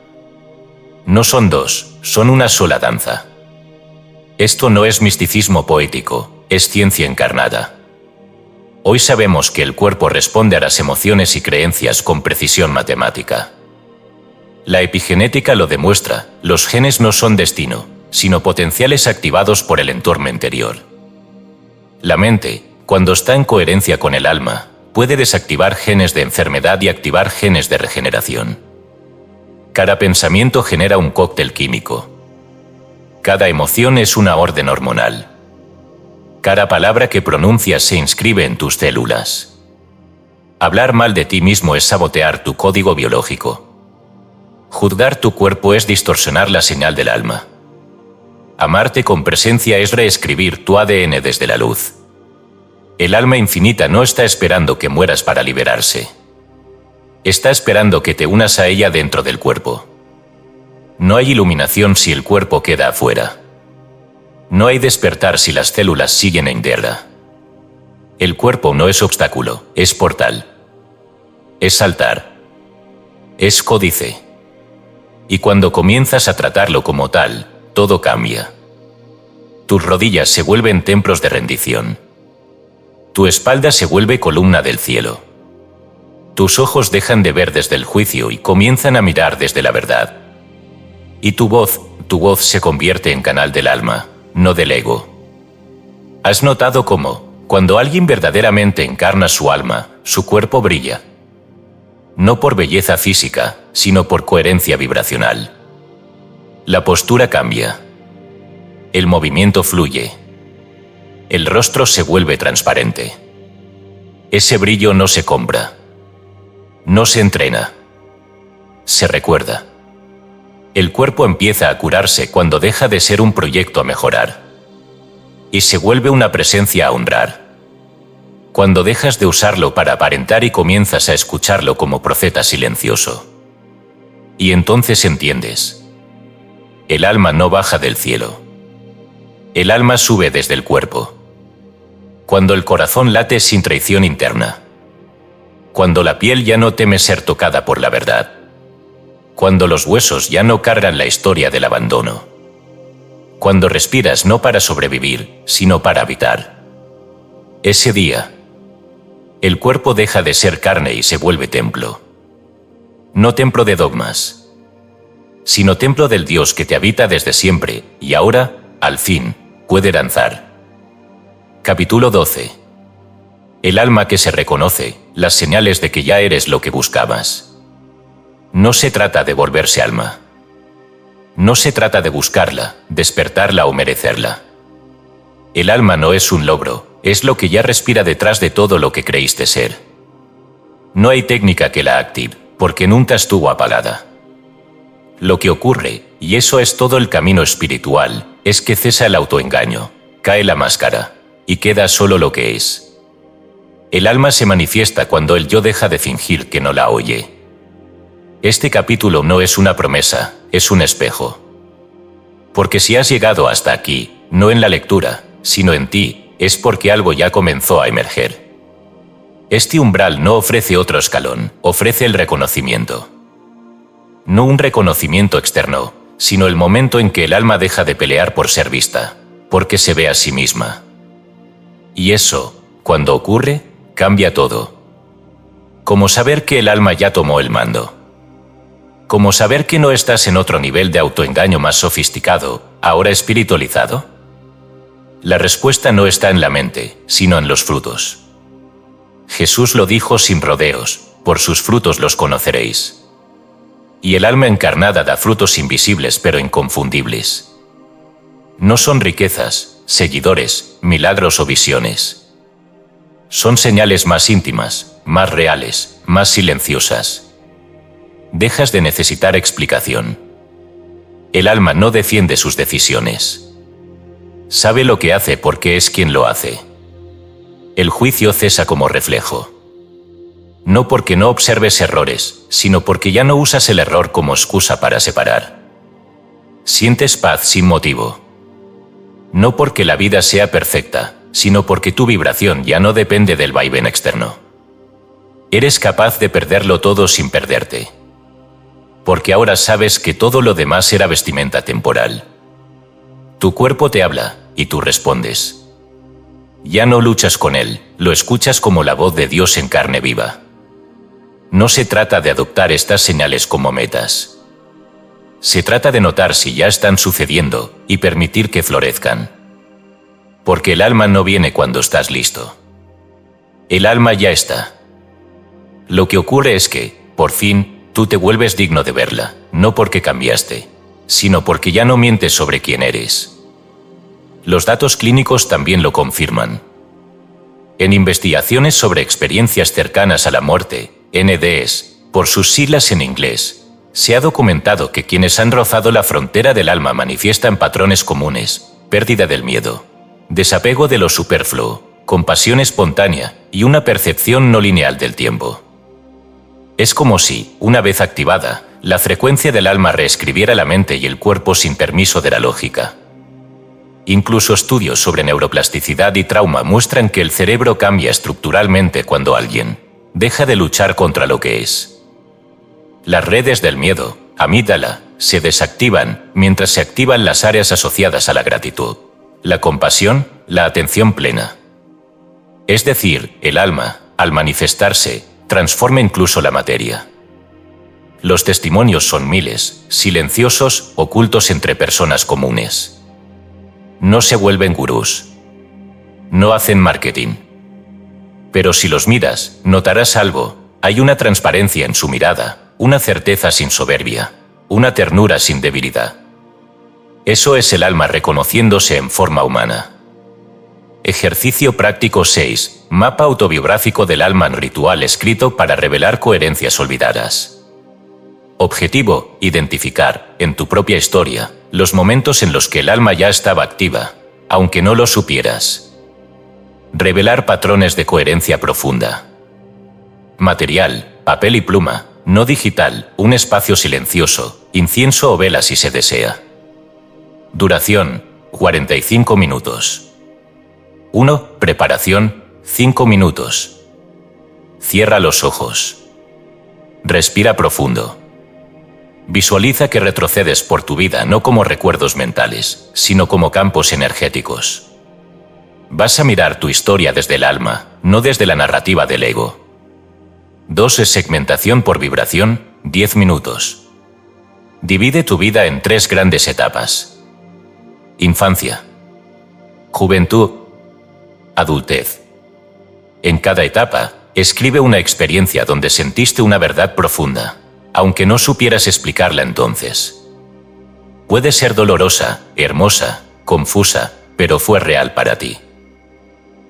No son dos, son una sola danza. Esto no es misticismo poético, es ciencia encarnada. hoy sabemos que el cuerpo responde a las emociones y creencias con precisión matemática. La epigenética lo demuestra, los genes no son destino, sino potenciales activados por el entorno interior. La mente, cuando está en coherencia con el alma, puede desactivar genes de enfermedad y activar genes de regeneración. Cada pensamiento genera un cóctel químico. Cada emoción es una orden hormonal. Cada palabra que pronuncias se inscribe en tus células. Hablar mal de ti mismo es sabotear tu código biológico. Juzgar tu cuerpo es distorsionar la señal del alma. Amarte con presencia es reescribir tu ADN desde la luz. El alma infinita no está esperando que mueras para liberarse. Está esperando que te unas a ella dentro del cuerpo. No hay iluminación si el cuerpo queda afuera. No hay despertar si las células siguen en guerra. El cuerpo no es obstáculo, es portal. Es altar. Es códice. Y cuando comienzas a tratarlo como tal, todo cambia. Tus rodillas se vuelven templos de rendición. Tu espalda se vuelve columna del cielo. Tus ojos dejan de ver desde el juicio y comienzan a mirar desde la verdad. Y tu voz se convierte en canal del alma, no del ego. ¿Has notado cómo, cuando alguien verdaderamente encarna su alma, su cuerpo brilla? No por belleza física, sino por coherencia vibracional. La postura cambia. El movimiento fluye. El rostro se vuelve transparente. Ese brillo no se compra. No se entrena. Se recuerda. El cuerpo empieza a curarse cuando deja de ser un proyecto a mejorar. Y se vuelve una presencia a honrar. Cuando dejas de usarlo para aparentar y comienzas a escucharlo como profeta silencioso. Y entonces entiendes. El alma no baja del cielo. El alma sube desde el cuerpo. Cuando el corazón late sin traición interna. Cuando la piel ya no teme ser tocada por la verdad. Cuando los huesos ya no cargan la historia del abandono. Cuando respiras no para sobrevivir, sino para habitar. Ese día, el cuerpo deja de ser carne y se vuelve templo. No templo de dogmas, sino templo del Dios que te habita desde siempre y ahora, al fin, puede danzar. Capítulo 12. El alma que se reconoce, las señales de que ya eres lo que buscabas. No se trata de volverse alma. No se trata de buscarla, despertarla o merecerla. El alma no es un logro, es lo que ya respira detrás de todo lo que creíste ser. No hay técnica que la active, porque nunca estuvo apagada. Lo que ocurre, y eso es todo el camino espiritual, es que cesa el autoengaño, cae la máscara, y queda solo lo que es. El alma se manifiesta cuando el yo deja de fingir que no la oye. Este capítulo no es una promesa, es un espejo. Porque si has llegado hasta aquí, no en la lectura, sino en ti, es porque algo ya comenzó a emerger. Este umbral no ofrece otro escalón, ofrece el reconocimiento. No un reconocimiento externo, sino el momento en que el alma deja de pelear por ser vista, porque se ve a sí misma. Y eso, cuando ocurre, cambia todo. Como saber que el alma ya tomó el mando. Como saber que no estás en otro nivel de autoengaño más sofisticado, ahora espiritualizado. La respuesta no está en la mente, sino en los frutos. Jesús lo dijo sin rodeos, por sus frutos los conoceréis. Y el alma encarnada da frutos invisibles pero inconfundibles. No son riquezas, seguidores, milagros o visiones. Son señales más íntimas, más reales, más silenciosas. Dejas de necesitar explicación. El alma no defiende sus decisiones. Sabe lo que hace porque es quien lo hace. El juicio cesa como reflejo. No porque no observes errores, sino porque ya no usas el error como excusa para separar. Sientes paz sin motivo. No porque la vida sea perfecta, sino porque tu vibración ya no depende del vaivén externo. Eres capaz de perderlo todo sin perderte. Porque ahora sabes que todo lo demás era vestimenta temporal. Tu cuerpo te habla, y tú respondes. Ya no luchas con él, lo escuchas como la voz de Dios en carne viva. No se trata de adoptar estas señales como metas. Se trata de notar si ya están sucediendo y permitir que florezcan. Porque el alma no viene cuando estás listo. El alma ya está. Lo que ocurre es que, por fin, tú te vuelves digno de verla, no porque cambiaste, sino porque ya no mientes sobre quién eres. Los datos clínicos también lo confirman. En investigaciones sobre experiencias cercanas a la muerte, NDEs, por sus siglas en inglés, se ha documentado que quienes han rozado la frontera del alma manifiestan patrones comunes: pérdida del miedo, desapego de lo superfluo, compasión espontánea y una percepción no lineal del tiempo. Es como si, una vez activada, la frecuencia del alma reescribiera la mente y el cuerpo sin permiso de la lógica. Incluso estudios sobre neuroplasticidad y trauma muestran que el cerebro cambia estructuralmente cuando alguien deja de luchar contra lo que es. Las redes del miedo, amígdala, se desactivan mientras se activan las áreas asociadas a la gratitud, la compasión, la atención plena. Es decir, el alma, al manifestarse, transforma incluso la materia. Los testimonios son miles, silenciosos, ocultos entre personas comunes. No se vuelven gurús. No hacen marketing. Pero si los miras, notarás algo. Hay una transparencia en su mirada, una certeza sin soberbia, una ternura sin debilidad. Eso es el alma reconociéndose en forma humana. Ejercicio práctico 6. Mapa autobiográfico del alma en ritual escrito para revelar coherencias olvidadas. Objetivo: identificar, en tu propia historia, los momentos en los que el alma ya estaba activa, aunque no lo supieras. Revelar patrones de coherencia profunda. Material: papel y pluma, no digital, un espacio silencioso, incienso o vela si se desea. Duración: 45 minutos. 1. Preparación: 5 minutos. Cierra los ojos. Respira profundo. Visualiza que retrocedes por tu vida no como recuerdos mentales, sino como campos energéticos. Vas a mirar tu historia desde el alma, no desde la narrativa del ego. 2. Segmentación por vibración, 10 minutos. Divide tu vida en 3 grandes etapas. Infancia, juventud, adultez. En cada etapa, escribe una experiencia donde sentiste una verdad profunda, aunque no supieras explicarla entonces. Puede ser dolorosa, hermosa, confusa, pero fue real para ti.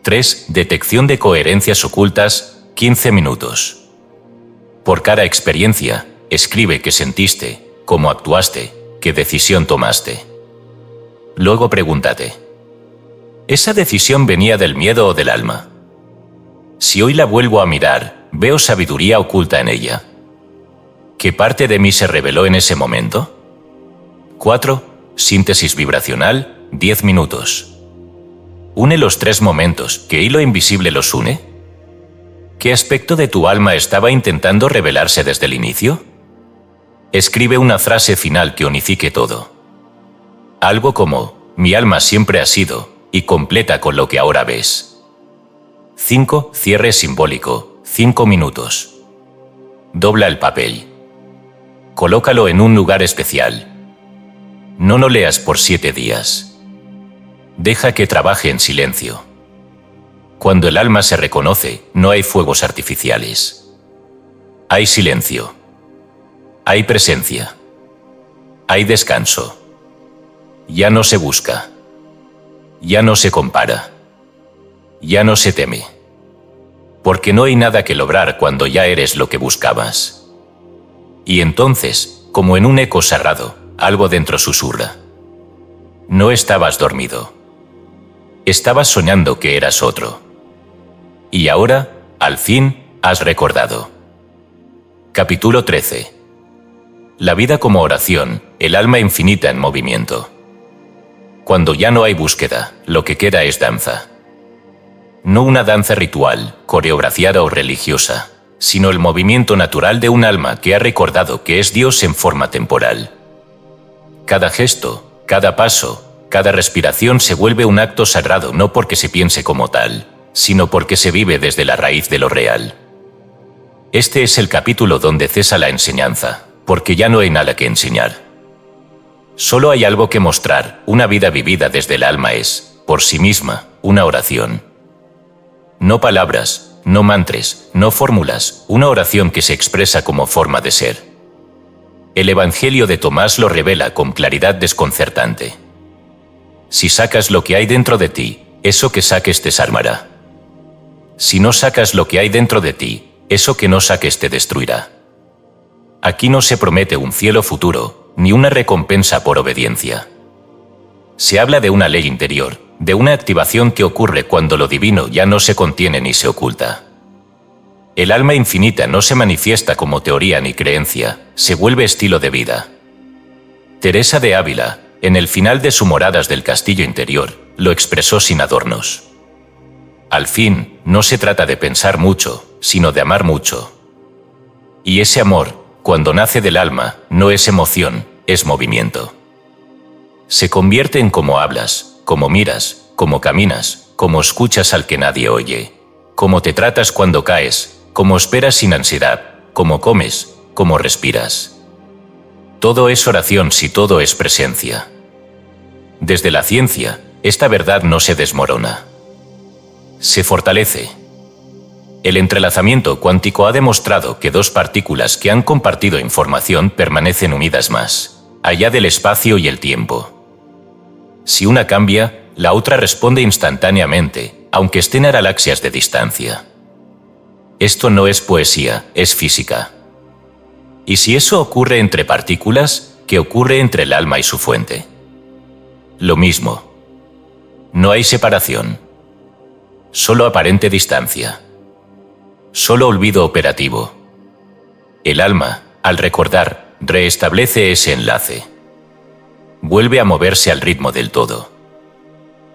3. Detección de coherencias ocultas, 15 minutos. Por cada experiencia, escribe qué sentiste, cómo actuaste, qué decisión tomaste. Luego pregúntate: ¿esa decisión venía del miedo o del alma? Si hoy la vuelvo a mirar, ¿veo sabiduría oculta en ella? ¿Qué parte de mí se reveló en ese momento? 4. Síntesis vibracional, 10 minutos. Une los 3 momentos. ¿Qué hilo invisible los une? ¿Qué aspecto de tu alma estaba intentando revelarse desde el inicio? Escribe una frase final que unifique todo. Algo como: mi alma siempre ha sido, y completa con lo que ahora ves. 5. Cierre simbólico, 5 minutos. Dobla el papel. Colócalo en un lugar especial. No lo leas por 7 días. Deja que trabaje en silencio. Cuando el alma se reconoce, no hay fuegos artificiales. Hay silencio. Hay presencia. Hay descanso. Ya no se busca. Ya no se compara. Ya no se teme. Porque no hay nada que lograr cuando ya eres lo que buscabas. Y entonces, como en un eco cerrado, algo dentro susurra: no estabas dormido. Estabas soñando que eras otro. Y ahora, al fin, has recordado. Capítulo 13. La vida como oración, el alma infinita en movimiento. Cuando ya no hay búsqueda, lo que queda es danza. No una danza ritual, coreografiada o religiosa, sino el movimiento natural de un alma que ha recordado que es Dios en forma temporal. Cada gesto, cada paso, cada respiración se vuelve un acto sagrado no porque se piense como tal, sino porque se vive desde la raíz de lo real. Este es el capítulo donde cesa la enseñanza, porque ya no hay nada que enseñar. Solo hay algo que mostrar. Una vida vivida desde el alma es, por sí misma, una oración. No palabras, no mantras, no fórmulas, una oración que se expresa como forma de ser. El Evangelio de Tomás lo revela con claridad desconcertante. Si sacas lo que hay dentro de ti, eso que saques te desarmará. Si no sacas lo que hay dentro de ti, eso que no saques te destruirá. Aquí no se promete un cielo futuro, ni una recompensa por obediencia. Se habla de una ley interior, de una activación que ocurre cuando lo divino ya no se contiene ni se oculta. El alma infinita no se manifiesta como teoría ni creencia, se vuelve estilo de vida. Teresa de Ávila, en el final de su Moradas del Castillo Interior, lo expresó sin adornos. Al fin, no se trata de pensar mucho, sino de amar mucho. Y ese amor, cuando nace del alma, no es emoción, es movimiento. Se convierte en cómo hablas, cómo miras, cómo caminas, cómo escuchas al que nadie oye, cómo te tratas cuando caes, cómo esperas sin ansiedad, cómo comes, cómo respiras. Todo es oración si todo es presencia. Desde la ciencia, esta verdad no se desmorona. Se fortalece. El entrelazamiento cuántico ha demostrado que dos partículas que han compartido información permanecen unidas más allá del espacio y el tiempo. Si una cambia, la otra responde instantáneamente, aunque estén a galaxias de distancia. Esto no es poesía, es física. Y si eso ocurre entre partículas, ¿qué ocurre entre el alma y su fuente? Lo mismo. No hay separación. Solo aparente distancia. Solo olvido operativo. El alma, al recordar, reestablece ese enlace. Vuelve a moverse al ritmo del todo.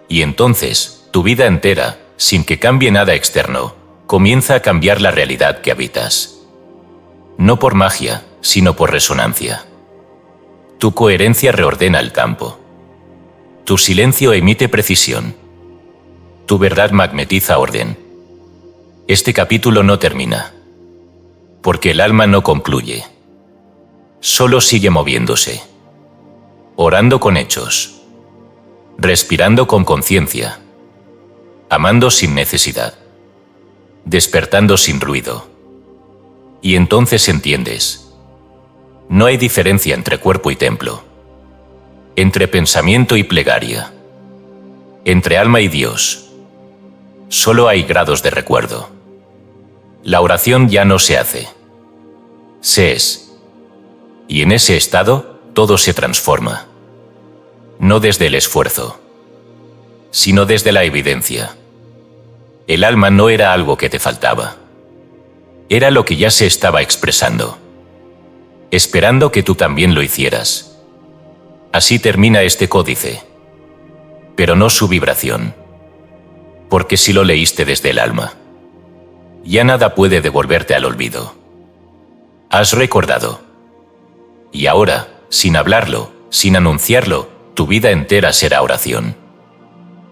Y entonces, tu vida entera, sin que cambie nada externo, comienza a cambiar la realidad que habitas. No por magia, sino por resonancia. Tu coherencia reordena el campo. Tu silencio emite precisión. Tu verdad magnetiza orden. Este capítulo no termina. Porque el alma no concluye. Solo sigue moviéndose. Orando con hechos. Respirando con conciencia. Amando sin necesidad. Despertando sin ruido. Y entonces entiendes. No hay diferencia entre cuerpo y templo. Entre pensamiento y plegaria. Entre alma y Dios. Solo hay grados de recuerdo. La oración ya no se hace. Se es. Y en ese estado, todo se transforma. No desde el esfuerzo, sino desde la evidencia. El alma no era algo que te faltaba. Era lo que ya se estaba expresando. Esperando que tú también lo hicieras. Así termina este códice. Pero no su vibración. Porque si lo leíste desde el alma, ya nada puede devolverte al olvido. Has recordado. Y ahora, sin hablarlo, sin anunciarlo, tu vida entera será oración.